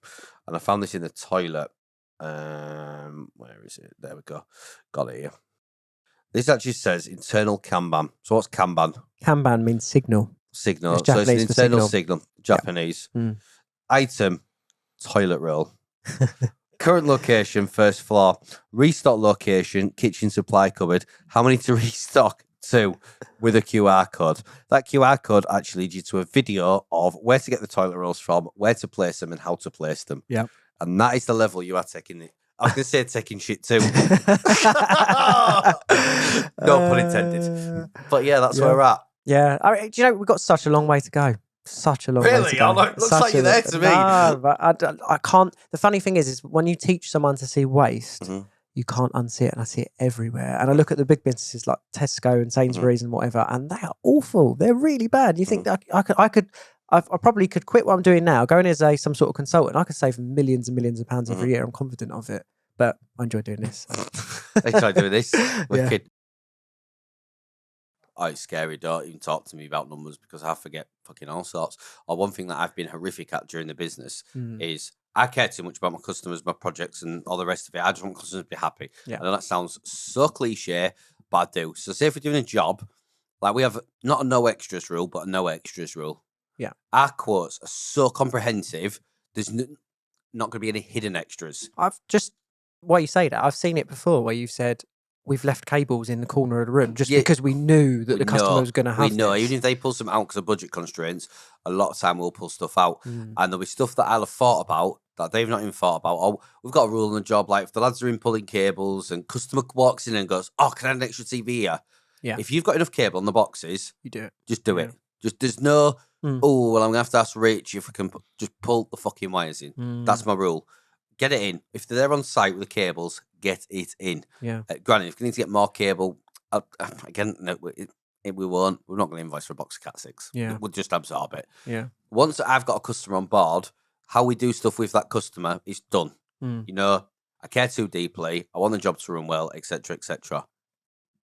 And I found this in the toilet. Where is it? There we go. Got it here. This actually says internal Kanban. So what's Kanban? Kanban means signal. Signal. It's so it's an internal signal. Japanese. Item, toilet roll. Current location, first floor. Restock location, kitchen supply cupboard. How many to restock? 2 with a QR code. That QR code actually leads you to a video of where to get the toilet rolls from, where to place them, and how to place them. Yeah. And that is the level you are taking it. I was going to say taking shit too. No pun intended. But yeah, that's where we're at. Yeah. I mean, do you know, we've got such a long way to go. Such a long way to Really? go. Looks like you're there to me. No, but I can't. The funny thing is when you teach someone to see waste, you can't unsee it, and I see it everywhere. And I look at the big businesses like Tesco and Sainsbury's and whatever, and they are awful. They're really bad. You think that I probably could quit what I'm doing now, go in as some sort of consultant. I could save millions and millions of pounds every year. I'm confident of it, but I enjoy doing this. I enjoy doing this. Wicked. Oh, it's scary. Don't even talk to me about numbers because I forget fucking all sorts. Or one thing that I've been horrific at during the business is I care too much about my customers, my projects, and all the rest of it. I just want customers to be happy. Yeah. I know that sounds so cliche, but I do. So say if we're doing a job, like we have not a no extras rule, but a no extras rule. Yeah. Our quotes are so comprehensive, there's not going to be any hidden extras. Why you say that, I've seen it before where you've said, we've left cables in the corner of the room just because we knew that the customer was going to have We know, this. even if they pull some out because of budget constraints, a lot of time we'll pull stuff out. And there'll be stuff that I'll have thought about that they've not even thought about. Oh, we've got a rule in the job, like if the lads are in pulling cables and customer walks in and goes, oh, can I have an extra TV here? Yeah. If you've got enough cable on the boxes, You do it. just do it. Just there's no, oh, well, I'm going to have to ask Rich if we can just pull the fucking wires in. That's my rule. Get it in. If they're there on site with the cables, get it in. Yeah. Granted, if you need to get more cable, again, no, we won't. We're not going to invoice for a box of Cat 6. Yeah. We'll just absorb it. Yeah. Once I've got a customer on board, how we do stuff with that customer is done. You know, I care too deeply. I want the job to run well, etc., etc.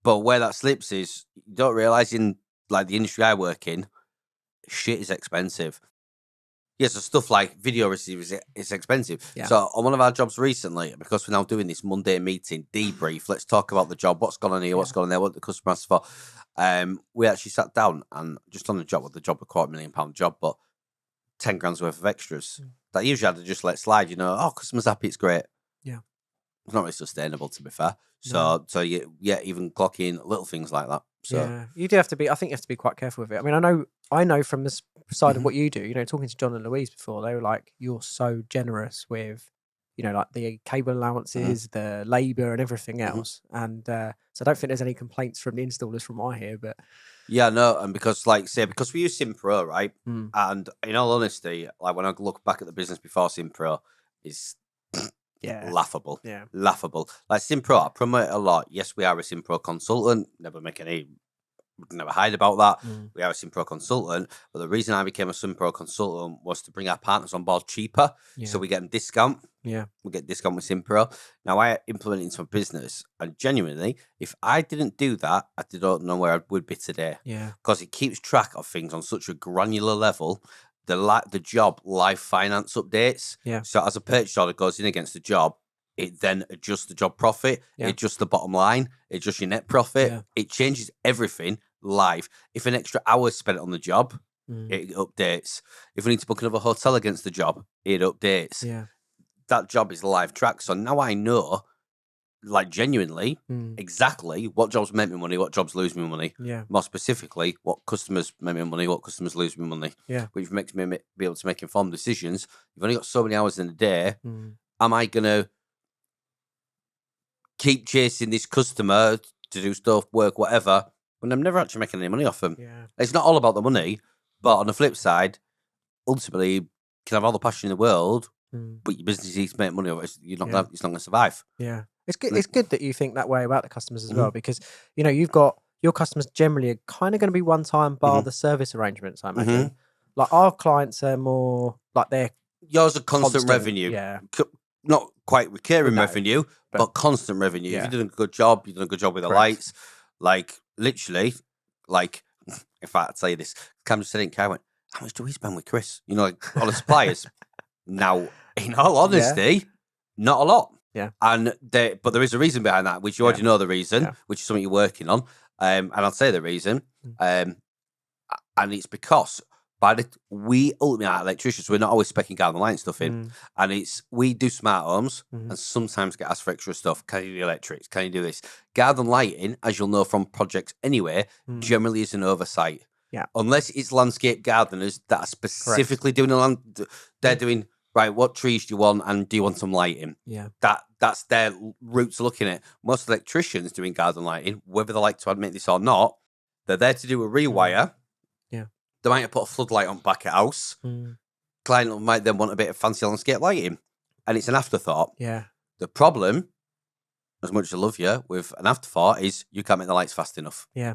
But where that slips is you don't realise in like the industry I work in, shit is expensive. Yeah, so stuff like video receivers is expensive. Yeah. So on one of our jobs recently, because we're now doing this Monday meeting debrief, let's talk about the job, what's gone on here, what's gone on there, what the customer asked for. We actually sat down and just on the job, a £250,000 job, but 10 grand's worth of extras. That usually had to just let slide, you know, oh, customer's happy, it's great. Yeah. It's not really sustainable, to be fair. So even clocking little things like that. So yeah, you do have to be. I think you have to be quite careful with it. I mean, I know from the side of what you do. You know, talking to John and Louise before, they were like, "You're so generous with, you know, like the cable allowances, the labour, and everything else." And so I don't think there's any complaints from the installers from what I hear. But yeah, no, and because because we use Simpro, right? And in all honesty, like when I look back at the business before Simpro, is laughable. Yeah. Laughable. Like Simpro, I promote a lot. Yes, we are a Simpro consultant. Never hide about that. We are a Simpro consultant. But the reason I became a Simpro consultant was to bring our partners on board cheaper. Yeah. So we get them discount. Yeah. We get discount with Simpro. Now I implement it into my business. And genuinely, if I didn't do that, I don't know where I would be today. Yeah. Because it keeps track of things on such a granular level. The job live finance updates. Yeah. So as a purchase order goes in against the job, it then adjusts the job profit. Yeah. It adjusts the bottom line. It adjusts your net profit. Yeah. It changes everything live. If an extra hour is spent on the job, it updates. If we need to book another hotel against the job, it updates. Yeah. That job is live track. So now I know, like genuinely, exactly what jobs make me money, what jobs lose me money. Yeah. More specifically, what customers make me money, what customers lose me money. Yeah. Which makes me be able to make informed decisions. You've only got so many hours in a day. Am I going to keep chasing this customer to do stuff, work, whatever, when I'm never actually making any money off them? Yeah. It's not all about the money, but on the flip side, ultimately, you can have all the passion in the world, but your business needs to make money, or you're not it's not going to survive. Yeah. It's good. It's good that you think that way about the customers as well, because you know you've got your customers generally are kind of going to be one time bar the service arrangements. I imagine, like our clients are more like they're yours are constant revenue. Yeah, not quite recurring revenue, but constant revenue. Yeah. If you're doing a good job, you're doing a good job with the lights. Like literally, like if I tell you this, Cam just said in car, went, how much do we spend with Chris? You know, like all the suppliers. Now, in all honesty, not a lot. Yeah, but there is a reason behind that, which you already know the reason, which is something you're working on. And I'll say the reason, and it's because We ultimately are electricians, so we're not always specing garden lighting stuff in. And we do smart homes and sometimes get asked for extra stuff. Can you do electrics? Can you do this? Garden lighting, as you'll know from projects anyway, generally is an oversight. Yeah. Unless it's landscape gardeners that are specifically doing they're doing, right, what trees do you want and do you want some lighting? Yeah. That's their route to looking at. Most electricians doing garden lighting, whether they like to admit this or not, they're there to do a rewire. Yeah. They might have put a floodlight on back at house. Client might then want a bit of fancy landscape lighting. And it's an afterthought. Yeah. The problem, as much as I love you, with an afterthought is you can't make the lights fast enough. Yeah.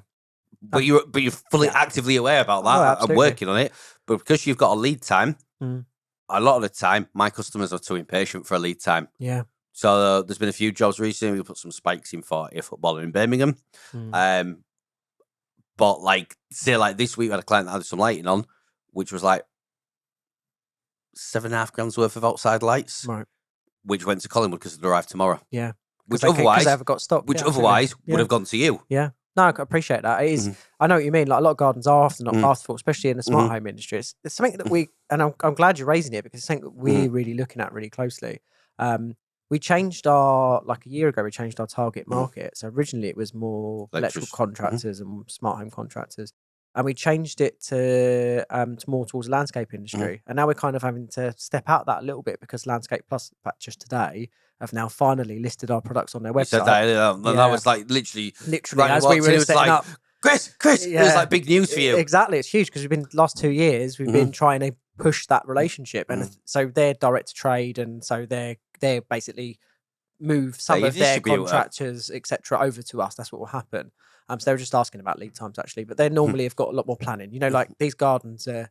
But you're fully actively aware about that and working on it. But because you've got a lead time, a lot of the time, my customers are too impatient for a lead time. Yeah. So there's been a few jobs recently. We put some spikes in for a footballer in Birmingham. But like, say like this week, we had a client that had some lighting on, which was like $7.5 grand worth of outside lights, right? Which went to Collingwood because they'll arrive tomorrow. Yeah, which otherwise they haven't got stock. Which otherwise would have gone to you. Yeah, no, I appreciate that. It is. I know what you mean. Like a lot of gardens are often not afterthought, especially in the smart home industry. It's something that I'm glad you're raising it because it's something that we're really looking at really closely. We changed a year ago, we changed our target market. So originally it was more electrical contractors and smart home contractors. And we changed it to more towards the landscape industry. And now we're kind of having to step out that a little bit because Landscape Plus, in fact, just today, have now finally listed our products on their website. You said that, that was like literally as we were setting up. Chris, it was like big news for you. Exactly, it's huge because we've been last 2 years, we've been trying to push that relationship. And so they're direct to trade, and so they're basically move some of their contractors, etc., over to us. That's what will happen. So they were just asking about lead times actually, but they normally have got a lot more planning. You know, like these gardens are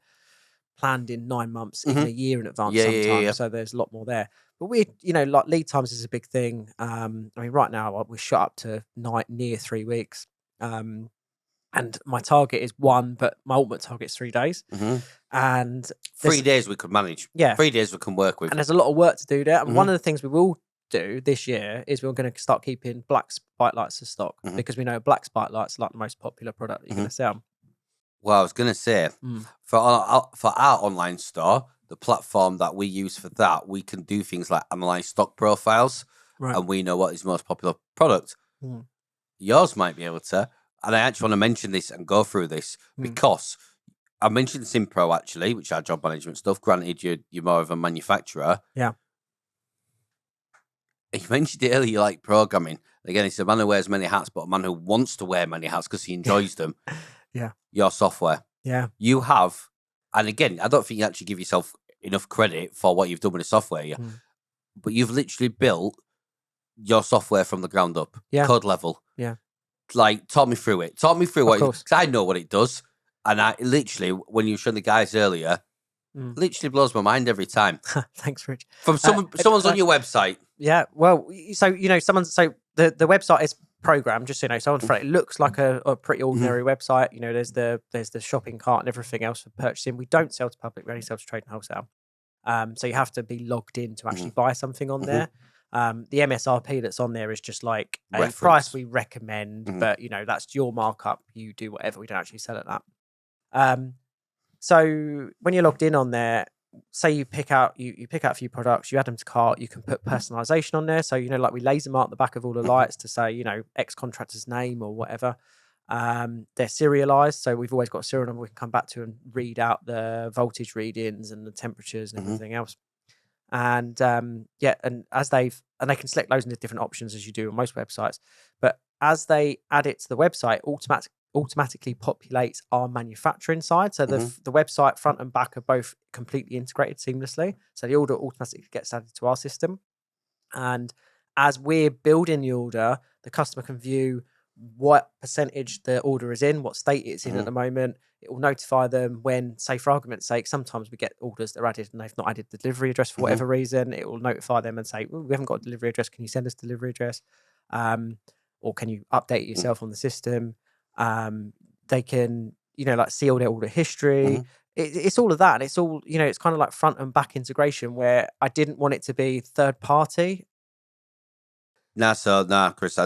planned in 9 months, even a year in advance sometimes. So there's a lot more there. But like lead times is a big thing. I mean, right now we're shut up to near 3 weeks. And my target is 1, but my ultimate target is 3 days. And 3 days we could manage. Yeah. 3 days we can work with. And there's a lot of work to do there. And one of the things we will do this year is we're going to start keeping black spike lights as stock because we know black spike lights are like the most popular product that you're going to sell. Well, I was going to say, for our online store, the platform that we use for that, we can do things like analyze stock profiles, and we know what is the most popular product. Yours might be able to. And I actually want to mention this and go through this because I mentioned Simpro actually, which are job management stuff. Granted, you're more of a manufacturer. Yeah. You mentioned it earlier, you like programming. Again, it's a man who wears many hats, but a man who wants to wear many hats because he enjoys them. Yeah. Your software. Yeah. You have, and again, I don't think you actually give yourself enough credit for what you've done with the software here, but you've literally built your software from the ground up, code level. Yeah. Like, talk me through it. Talk me through what, because I know what it does. And I literally, when you showed the guys earlier, literally blows my mind every time. Thanks, Rich. From someone's on your website. Yeah. Well, so, the website is programmed, just so you know, so it looks like a pretty ordinary website. You know, there's the shopping cart and everything else for purchasing. We don't sell to public, we only sell to trade and wholesale. So you have to be logged in to actually buy something on there. The MSRP that's on there is just like a price we recommend, but that's your markup. You do whatever. We don't actually sell at that. So when you're logged in on there, say you pick out a few products, you add them to cart, you can put personalization on there. So like we laser mark the back of all the lights to say X contractor's name or whatever. They're serialized, so we've always got a serial number we can come back to and read out the voltage readings and the temperatures and everything else. And and they can select loads of different options as you do on most websites. But as they add it to the website, automatically populates our manufacturing side. So the website front and back are both completely integrated seamlessly. So the order automatically gets added to our system. And as we're building the order, the customer can view what percentage the order is in, what state it's in at the moment. It will notify them when, say, for argument's sake, sometimes we get orders that are added and they've not added the delivery address for whatever reason. It will notify them and say, we haven't got a delivery address. Can you send us a delivery address? Or can you update it yourself on the system? They can, see all their order history. It's all of that. And it's all, it's kind of like front and back integration where I didn't want it to be third party. Chris,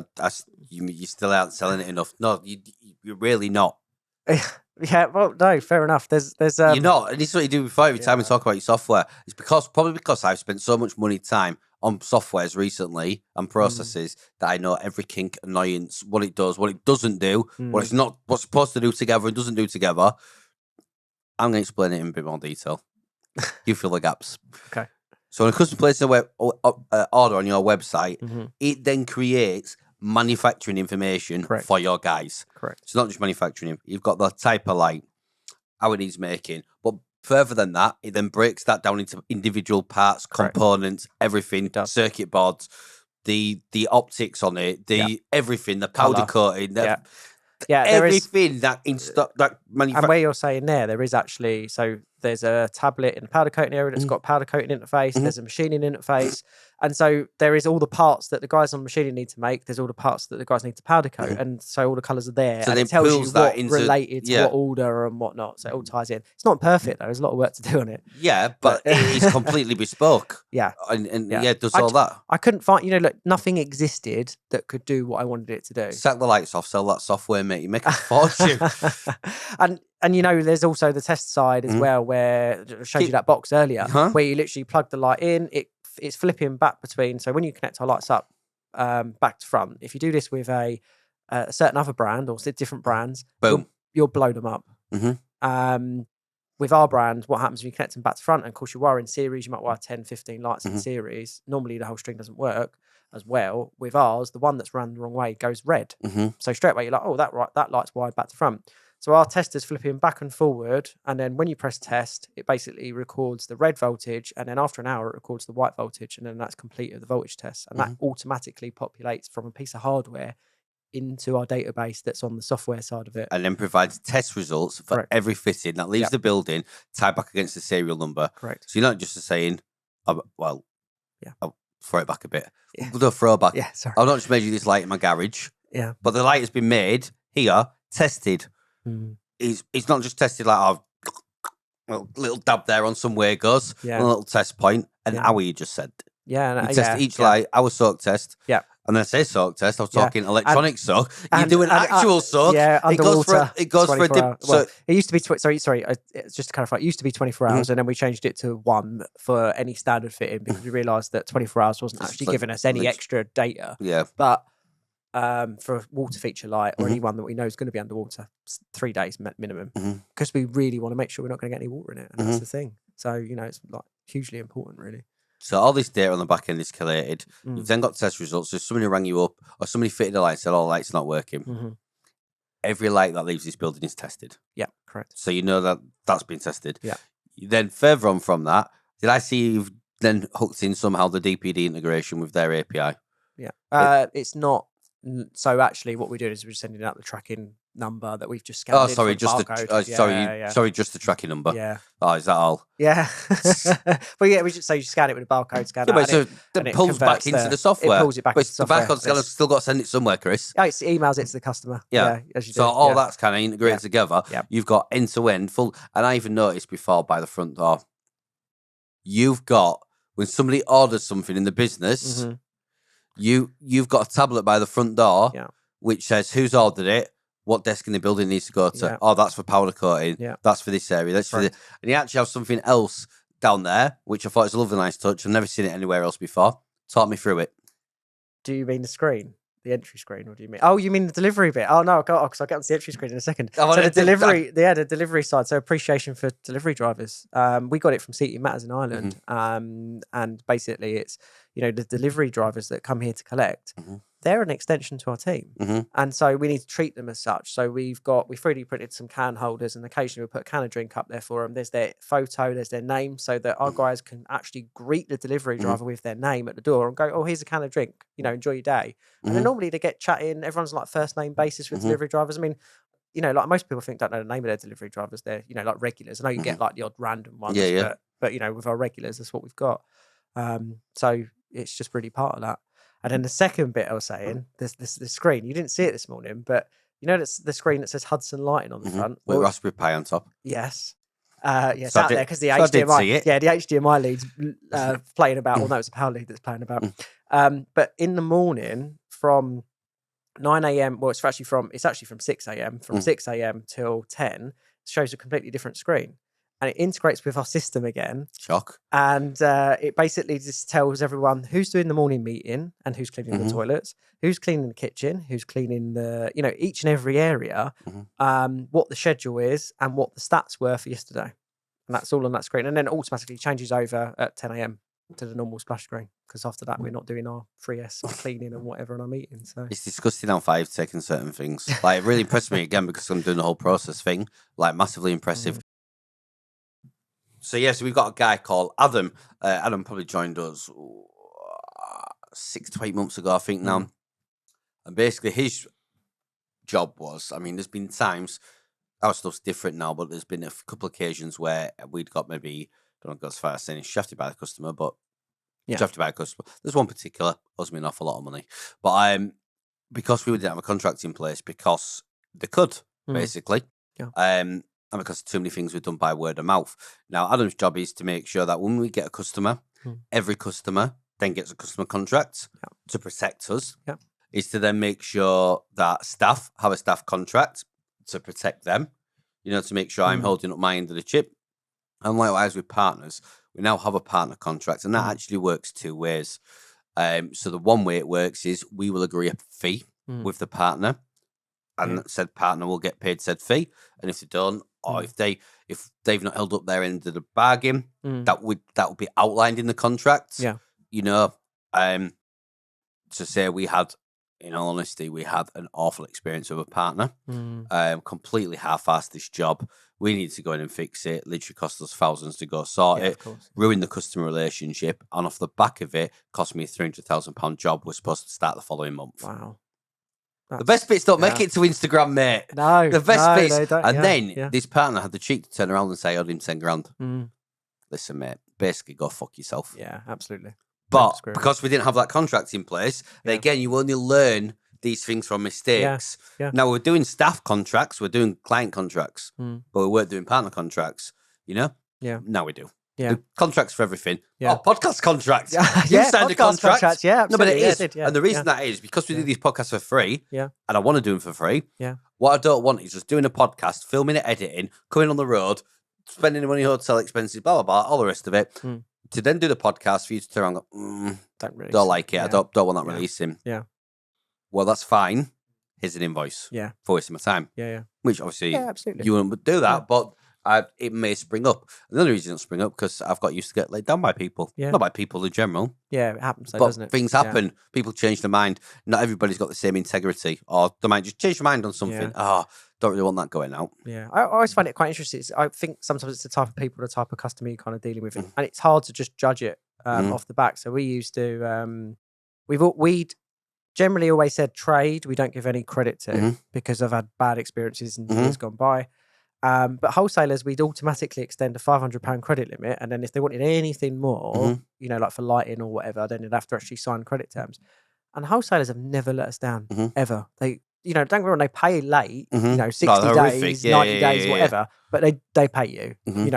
you still aren't selling it enough. No, you're really not. Yeah, well, no, fair enough. There's You're not, and this is what you do before every time we Yeah. talk about your software. It's probably because I've spent so much money, time on softwares recently and processes that I know every kink, annoyance, what it does, what it doesn't do, what it's not, what's supposed to do together and doesn't do together. I'm going to explain it in a bit more detail. You fill the gaps. Okay. So when a customer places a order on your website, it then creates manufacturing information Correct. for your guys. Correct. It's not just manufacturing. You've got the type of light, how it needs making. But further than that, it then breaks that down into individual parts, Correct. components, everything, circuit boards, the optics on it, everything, the powder coating, everything that in stock that and where you're saying there is actually, so there's a tablet in the powder coating area that's got powder coating interface. There's a machining interface, and so there is all the parts that the guys on machining need to make. There's all the parts that the guys need to powder coat, and so all the colours are there. So and then it tells you what into, related to what order and whatnot. So it all ties in. It's not perfect though. There's a lot of work to do on it. Yeah, but it is completely bespoke. Yeah, and it does all that. I couldn't find, look, nothing existed that could do what I wanted it to do. Sack the lights off, sell that software, mate. You make a fortune. And there's also the test side as well, where I showed you that box earlier, where you literally plug the light in. It's flipping back between. So when you connect our lights up back to front, if you do this with a certain other brand or different brands, boom, you'll blow them up. With our brand, what happens when you connect them back to front, and of course you wire in series, you might wire 10, 15 lights in series. Normally the whole string doesn't work as well. With ours, the one that's run the wrong way goes red. So straight away you're like, oh, that light's wired back to front. So our tester's flipping back and forward, and then when you press test, it basically records the red voltage, and then after an hour it records the white voltage, and then that's complete of the voltage test. And that automatically populates from a piece of hardware into our database that's on the software side of it. And then provides test results for every fitting that leaves the building, tied back against the serial number. Correct. So you're not just saying, I'll throw it back a bit. Yeah. We'll do a throwback. Yeah, sorry. I'll not just measure this light in my garage. Yeah. But the light has been made here, tested. It's not just tested like, a little dab there on some way goes, a little test point, an hour you just said. Yeah. You test each light, our soak test. Yeah. And then I say soak test, I was talking electronic soak. You do an actual soak. Yeah, underwater. It goes for a dip. Well, it used to be, just to clarify, it used to be 24 hours, and then we changed it to 1 for any standard fitting because we realised that 24 hours wasn't actually giving us any extra data. Yeah. But for a water feature light or anyone that we know is going to be underwater, 3 days minimum, because we really want to make sure we're not going to get any water in it, and that's the thing. So it's like hugely important, really. So all this data on the back end is collated. You've then got test results. So somebody rang you up, or somebody fitted a light and said, "Oh, the light's not working." Every light that leaves this building is tested. Yeah, correct. So you know that that's been tested. Yeah. Then further on from that, did I see you've then hooked in somehow the DPD integration with their API? Yeah. It's not. So actually, what we're doing is we're sending out the tracking number that we've just scanned. Oh, sorry, just barcode. sorry, just the tracking number. Yeah. Oh, is that all? Yeah. But yeah, we just you scan it with a barcode scanner. Yeah, but so it pulls back into the software. It pulls it back into the software. The barcode scanner's still got to send it somewhere, Chris. Yeah, it emails it to the customer. Yeah. As you do. So all that's kind of integrated together. Yeah. You've got end to end full. And I even noticed before by the front door, you've got when somebody orders something in the business, you've got a tablet by the front door. Yeah. Which says who's ordered it, what desk in the building needs to go to. Yeah. Oh, that's for powder coating. Yeah. That's for this area. That's for the, and you actually have something else down there, which I thought was a lovely, nice touch. I've never seen it anywhere else before. Talk me through it. Do you mean the screen? The entry screen, or do you mean? Oh, you mean the delivery bit? Oh no, because I'll get onto the entry screen in a second. So the delivery side. So appreciation for delivery drivers. We got it from Seating Matters in Ireland, and basically it's the delivery drivers that come here to collect. They're an extension to our team, and so we need to treat them as such. So we 3D printed some can holders, and occasionally we'll put a can of drink up there for them. There's their photo, there's their name, so that our guys can actually greet the delivery driver with their name at the door and go, "Oh, here's a can of drink. Enjoy your day." And then normally they get chatting. Everyone's like first name basis with delivery drivers. I mean, like most people don't know the name of their delivery drivers. They're like regulars. I know you get like the odd random ones, but with our regulars, that's what we've got. So it's just really part of that. And then the second bit I was saying, there's the screen. You didn't see it this morning, but that's the screen that says Hudson Lighting on the front. With Raspberry Pi on top. Yes. It's out there because the HDMI. Yeah, the HDMI lead's playing about. Well, no, it's a power lead that's playing about. But in the morning from 9 a.m. Well, it's actually from 6 a.m. From 6 a.m. till 10, it shows a completely different screen. And it integrates with our system again. Shock. And it basically just tells everyone who's doing the morning meeting and who's cleaning the toilets, who's cleaning the kitchen, who's cleaning the, each and every area, what the schedule is and what the stats were for yesterday. And that's all on that screen. And then it automatically changes over at 10 a.m. to the normal splash screen. Because after that, we're not doing our 3S cleaning and whatever in our meeting. So it's disgusting how far you've taken certain things. Like, it really impressed me again because I'm doing the whole process thing. Like, massively impressive. So, so we've got a guy called Adam. Adam probably joined us 6 to 8 months ago, I think now. And basically his job was, I mean, there's been times, our stuff's different now, but there's been a couple of occasions where we'd got maybe, I don't go as far as saying it's shafted by the customer, but shafted by a customer. There's one particular, owes me an awful lot of money. But because we didn't have a contract in place, because they could, basically. And because too many things were done by word of mouth. Now, Adam's job is to make sure that when we get a customer, every customer then gets a customer contract to protect us. Is to then make sure that staff have a staff contract to protect them, to make sure I'm holding up my end of the chip. And likewise with partners, we now have a partner contract, and that actually works 2 ways. So the one way it works is we will agree a fee with the partner, and said partner will get paid said fee. And if they don't, or if they've not held up their end of the bargain, that would be outlined in the contract. To say we had, in all honesty, we had an awful experience with a partner. Completely half-assed this job. We need to go in and fix it. Literally cost us thousands to go sort it. Ruin the customer relationship. And off the back of it, cost me a £300,000 job. We're supposed to start the following month. Wow. The best bits don't make it to Instagram, mate. No. The best bits. They don't. And then this partner had the cheek to turn around and say, I owed him 10 grand. Listen, mate, basically go fuck yourself. Yeah, absolutely. But because we didn't have that contract in place, again, you only learn these things from mistakes. Now, we're doing staff contracts, we're doing client contracts, but we weren't doing partner contracts, Now we do. Contracts for everything. Oh, podcast contracts. You signed a contract. Contracts, yeah, no, but it is. Did, and the reason that is because we do these podcasts for free, and I want to do them for free. What I don't want is just doing a podcast, filming it, editing, coming on the road, spending the money on hotel expenses, blah, blah, blah, all the rest of it. To then do the podcast for you to turn around and go, don't like it. I don't want that releasing. Well, that's fine. Here's an invoice. For wasting my time. Which obviously you wouldn't do that, but it may spring up. Another reason it'll spring up because I've got used to get laid down by people. Not by people in general. It happens, though, but doesn't it? Things happen. People change their mind. Not everybody's got the same integrity, or they might just change their mind on something. Don't really want that going out. I always find it quite interesting. I think sometimes it's the type of people, the type of customer you're kind of dealing with, and it's hard to just judge it off the back. So we used to, we'd generally always said trade we don't give any credit to because I've had bad experiences in years gone by. But wholesalers, we'd automatically extend a £500 credit limit, and then if they wanted anything more, like for lighting or whatever, then they'd have to actually sign credit terms. And wholesalers have never let us down ever. They, don't get me wrong, they pay late, 60 days, 90 days, whatever, but they pay you,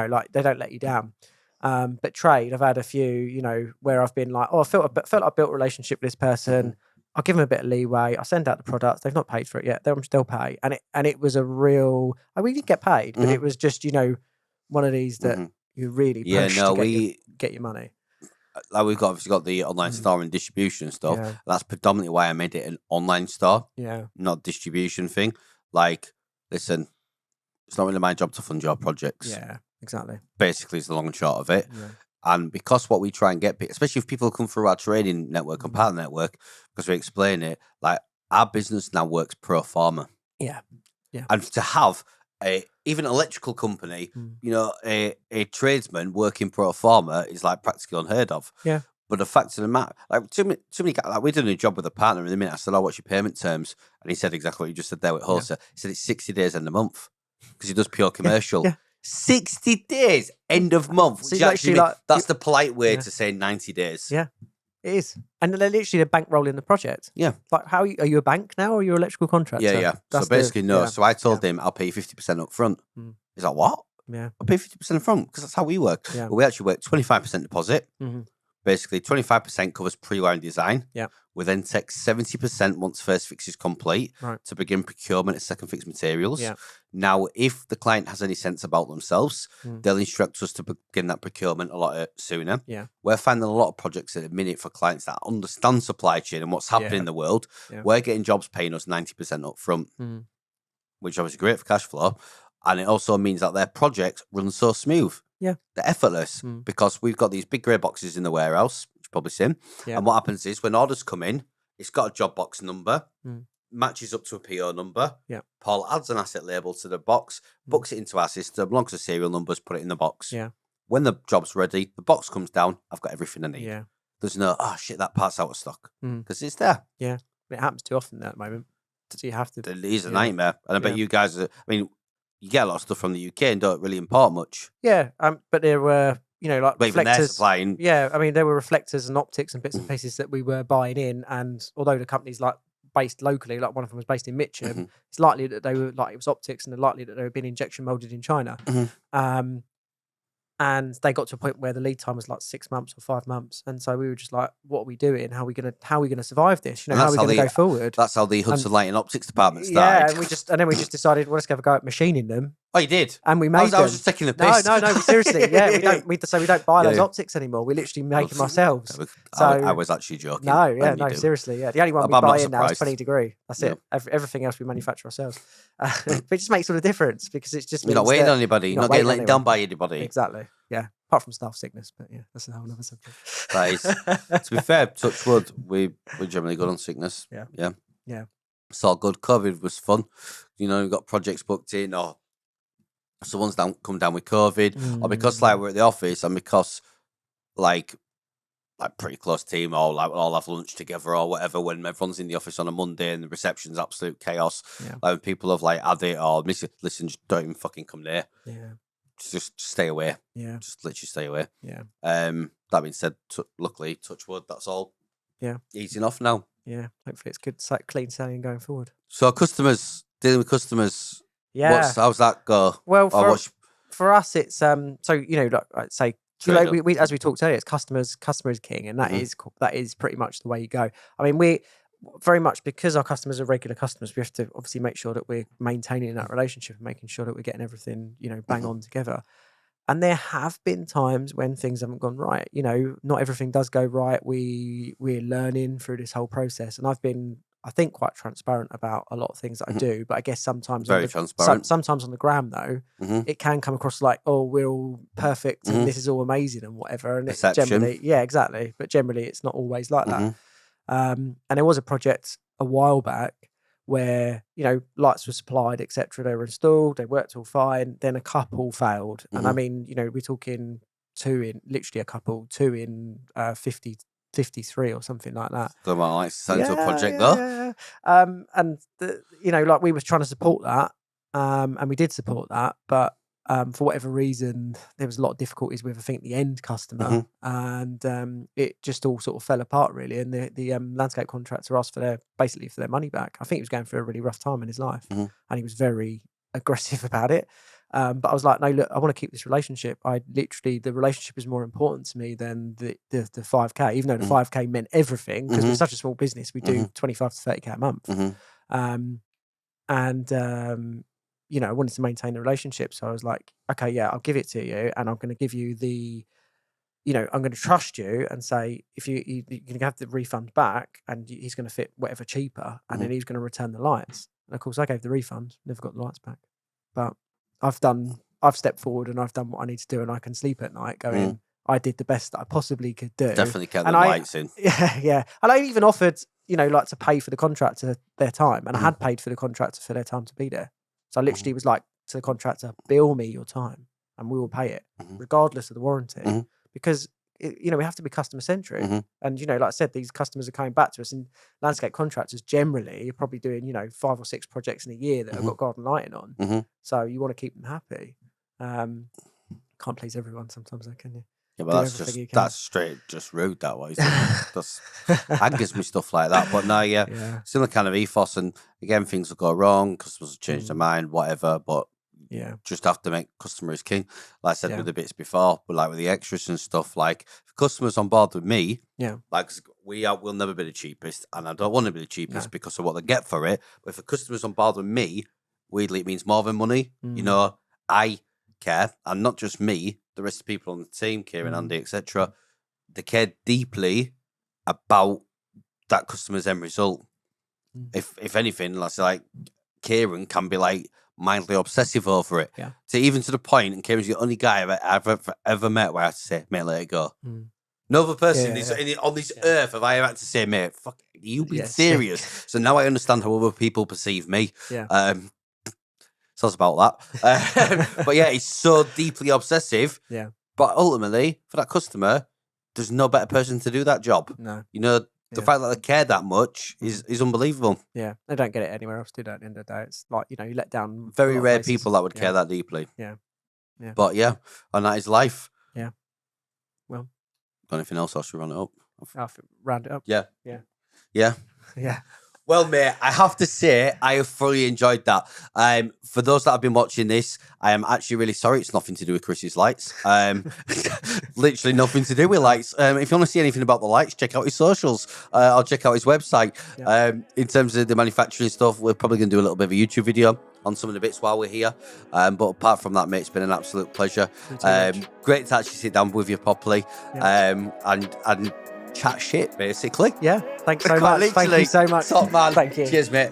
like they don't let you down. But trade, I've had a few, where I've been like, I felt like I built a relationship with this person. I'll give them a bit of leeway. I send out the products. They've not paid for it yet. They'll still pay. And it was a real, we did get paid, but it was just, one of these that you really push to get your money. Like we've obviously got the online store and distribution stuff. That's predominantly why I made it an online store. Not distribution thing. Like, listen, it's not really my job to fund your projects. Yeah, exactly. Basically, it's the long and short of it. And because what we try and get, especially if people come through our training network and partner network, because we explain it, like our business now works pro forma. And to have even an electrical company, a tradesman working pro forma is like practically unheard of. But the fact of the matter, like too many, like we're doing a job with a partner in a minute. I said, what's your payment terms? And he said exactly what you just said there with wholesale. He said it's 60 days end of month because he does pure commercial. 60 days, end of month. So Which actually that's the polite way to say 90 days. It is. And they're literally the bank rolling the project. Like, how are you a bank now or are you an electrical contractor? So basically, no. So I told him, I'll pay you 50% up front. He's like, what? I'll pay 50% up front because that's how we work. But we actually work 25% deposit, basically 25% covers pre-wiring design. Yeah. We then take 70% once first fix is complete Right. to begin procurement of second fix materials. Yeah. Now, if the client has any sense about themselves, they'll instruct us to begin that procurement a lot sooner. Yeah. We're finding a lot of projects at the minute for clients that understand supply chain and what's happening in the world. Yeah. We're getting jobs paying us 90% up front, which obviously great for cash flow. And it also means that their projects run so smooth. Yeah. They're effortless because we've got these big grey boxes in the warehouse, which you've probably seen. Yeah. And what happens is when orders come in, it's got a job box number, matches up to a PO number. Yeah. Paul adds an asset label to the box, books it into our system, logs the serial numbers, put it in the box. Yeah. When the job's ready, the box comes down, I've got everything I need. Yeah. There's no, oh shit, that part's out of stock. Because it's there. Yeah. It happens too often at the moment. So you have to. It is a nightmare. And I bet you guys are, I mean, you get a lot of stuff from the UK and don't really import much. Yeah. But there were, like but even they're reflectors. supplying. Yeah. I mean, there were reflectors and optics and bits and pieces that we were buying in. And although the company's like based locally, like one of them was based in Mitcham, it's likely that they were like, it was optics, and they're likely that they were being injection molded in China. And they got to a point where the lead time was like 6 months or 5 months, and so we were just like, "What are we doing? How are we gonna survive this? How are we gonna go forward?" That's how the Hudson Lighting optics department started. Yeah, and then we just decided, well, let's have a go at machining them. Oh, you did? And we made them. I was just taking the piss. No, seriously. Yeah, we don't buy those optics anymore. We literally make them ourselves. I was actually joking. No, seriously. Yeah, the only one we buy in now is 20 degree. That's it. Everything else we manufacture ourselves. But it just makes all the difference because it's just you're not waiting on anybody. You're not getting let down by anybody. Exactly. Yeah. Apart from staff sickness, but yeah, that's a whole other subject. That is. To be fair, touch wood, we're generally good on sickness. Yeah. It's all good. COVID was fun. We've got projects booked in, or someone's come down with COVID, or because we're at the office, and because like pretty close team, or like we'll all have lunch together or whatever. When everyone's in the office on a Monday and the reception's absolute chaos, when people have had it or listen, just don't even fucking come there. Yeah. Just stay away. Yeah. Just literally stay away. Yeah. That being said, luckily, touch wood, that's all. Yeah. Easy enough now. Yeah. Hopefully it's good, clean sailing going forward. So dealing with customers. Yeah. How's that go? Well, for us, it's like I'd say, we as we talked earlier, it's customer is king, and that is pretty much the way you go. I mean, we very much, because our customers are regular customers, we have to obviously make sure that we're maintaining that relationship and making sure that we're getting everything, bang on together. And there have been times when things haven't gone right. Not everything does go right. We're learning through this whole process, and I've been, I think, quite transparent about a lot of things that I do. But I guess sometimes transparent. Sometimes on the gram though, it can come across like, oh, we're all perfect and this is all amazing and whatever. And it's generally, exactly. But generally, it's not always like that. And there was a project a while back where lights were supplied, etc. They were installed, they worked all fine. Then a couple failed, and I mean, we're talking two in 53 or something like that. Don't like send to a project though. Yeah. And we were trying to support that, and we did support that, but for whatever reason, there was a lot of difficulties with, I think, the end customer, and it just all sort of fell apart really. And the landscape contractor asked for their money back. I think he was going through a really rough time in his life, and he was very aggressive about it. But I was like, no, look, I want to keep this relationship. The relationship is more important to me than the 5K, even though the 5K meant everything, because we're such a small business. We do 25 to 30K a month. I wanted to maintain the relationship. So I was like, okay, yeah, I'll give it to you. And I'm going to give you I'm going to trust you and say, if you're going to have the refund back, and he's going to fit whatever cheaper, and then he's going to return the lights. And of course, I gave the refund, never got the lights back. But I've stepped forward and I've done what I need to do, and I can sleep at night going, I did the best that I possibly could do. Definitely kept the lights in. Yeah. And I even offered, to pay for the contractor their time, and I had paid for the contractor for their time to be there. So I literally was like to the contractor, bill me your time and we will pay it regardless of the warranty, because we have to be customer centric. And, like I said, these customers are coming back to us, and landscape contractors generally are probably doing, 5 or 6 projects in a year that have got garden lighting on. So you want to keep them happy. Can't please everyone sometimes, though, can you? Yeah, but that's straight just rude that way. That's angers me, stuff like that. But no, similar kind of ethos. And again, things will go wrong, customers will change their mind, whatever. But just have to make customers king. Like I said with the bits before, but like with the extras and stuff, like if customers on board with me, like we'll never be the cheapest, and I don't want to be the cheapest because of what they get for it. But if a customer's on board with me, weirdly, it means more than money. You know, I care, and not just me, the rest of the people on the team, Kieran, Andy, etc. They care deeply about that customer's end result. If anything, like Kieran can be like mindly obsessive over it. To even to the point, and Kieran's the only guy I've ever met where I have to say, mate, let it go. No other person on this earth have I ever had to say, mate, fuck, you be serious. So now I understand how other people perceive me. So it's about that. But yeah, he's so deeply obsessive. But ultimately, for that customer, there's no better person to do that job. No. You know, the fact that they care that much is unbelievable. Yeah, they don't get it anywhere else, do they? At the end of the day, it's like, you know, you let down very rare people that would care that deeply. But yeah, and that is life. Well, got anything else? I should run it up. I'll round it up. Yeah. Well, mate, I have to say I have fully enjoyed that. For those that have been watching this, I am actually really sorry. It's nothing to do with Chris's lights. Literally nothing to do with lights. If you want to see anything about the lights, check out his socials. I'll check out his website. In terms of the manufacturing stuff, we're probably going to do a little bit of a YouTube video on some of the bits while we're here. But apart from that, mate, it's been an absolute pleasure. Great to actually sit down with you properly and chat shit, basically. Thanks so much. Thank you so much. Top man. Thank you. Cheers, mate.